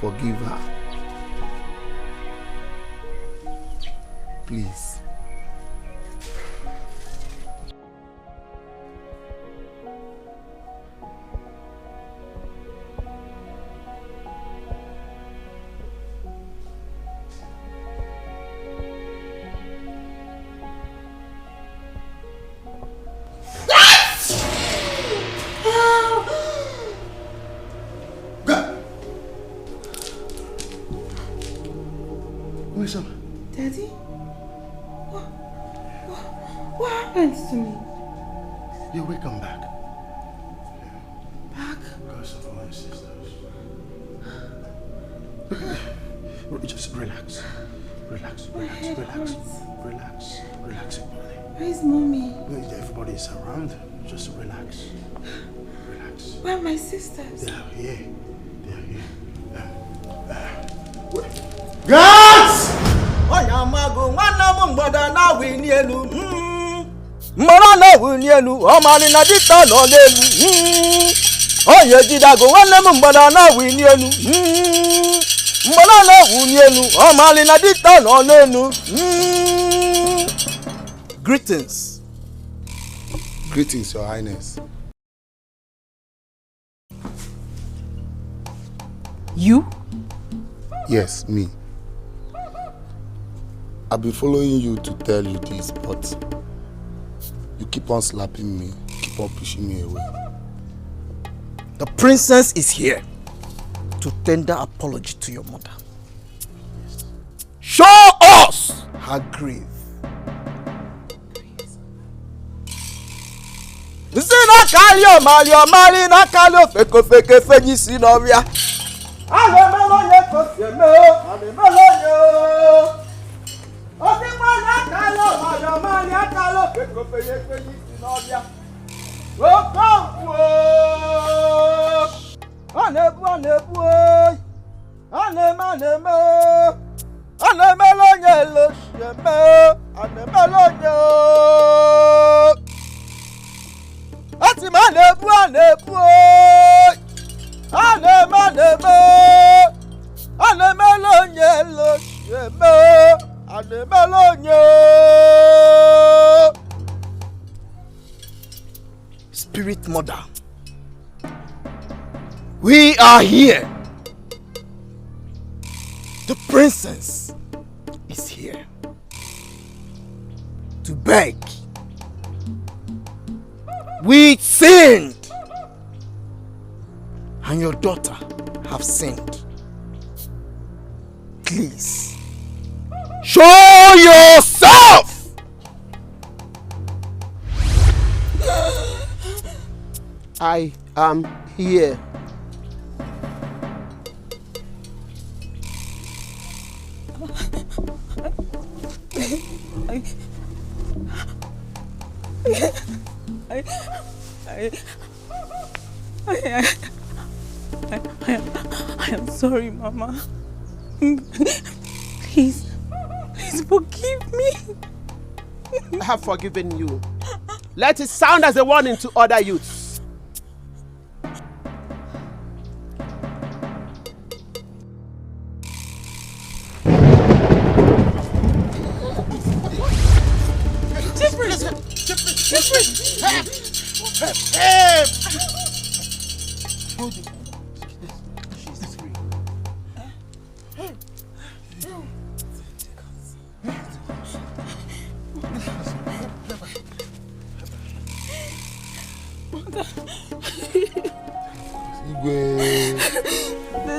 forgive her. Please. Daddy? What happened to me? You will come back. Back? Because of my sisters. Just relax. Relax. Where's mommy? Everybody is around. Just relax. Where are my sisters? They are here. Guards! Onyamago nwanna m mgbada na wini elu. Mmara na wini elu, ọmali na dita nọ n'elu. Onye jidago nwanne m mgbada na wini elu. Mmara na wini elu, ọmali na dita nọ n'elu. Greetings. Greetings, Your Highness. You? Yes, me. I've been following you to tell you this, but you keep on slapping me, keep on pushing me away. The princess is here to tender apology to your mother. Show us her grave. Zina kalio mali na kalio feke fenyi sinovia. Ale melonye kosieme, ale melonye. Oti mwana kalio mali akalo feke fenyi sinovia. Okonwo. Anebu. Anemelonye lo sieme, anemelonye. Ati manebu. Anemelonye lo sieme, anemelonye. Spirit mother, we are here. The princess is here to beg. We sinned, and your daughter have sinned. Please, show yourself. I am here. I am sorry, Mama. Please forgive me. I have forgiven you. Let it sound as a warning to other youths.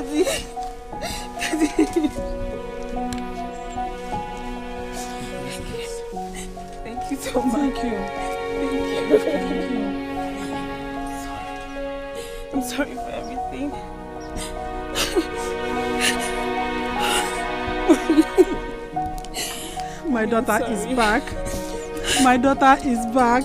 Daddy. Thank you so much. Thank you. I'm sorry for everything. My daughter is back. My daughter is back.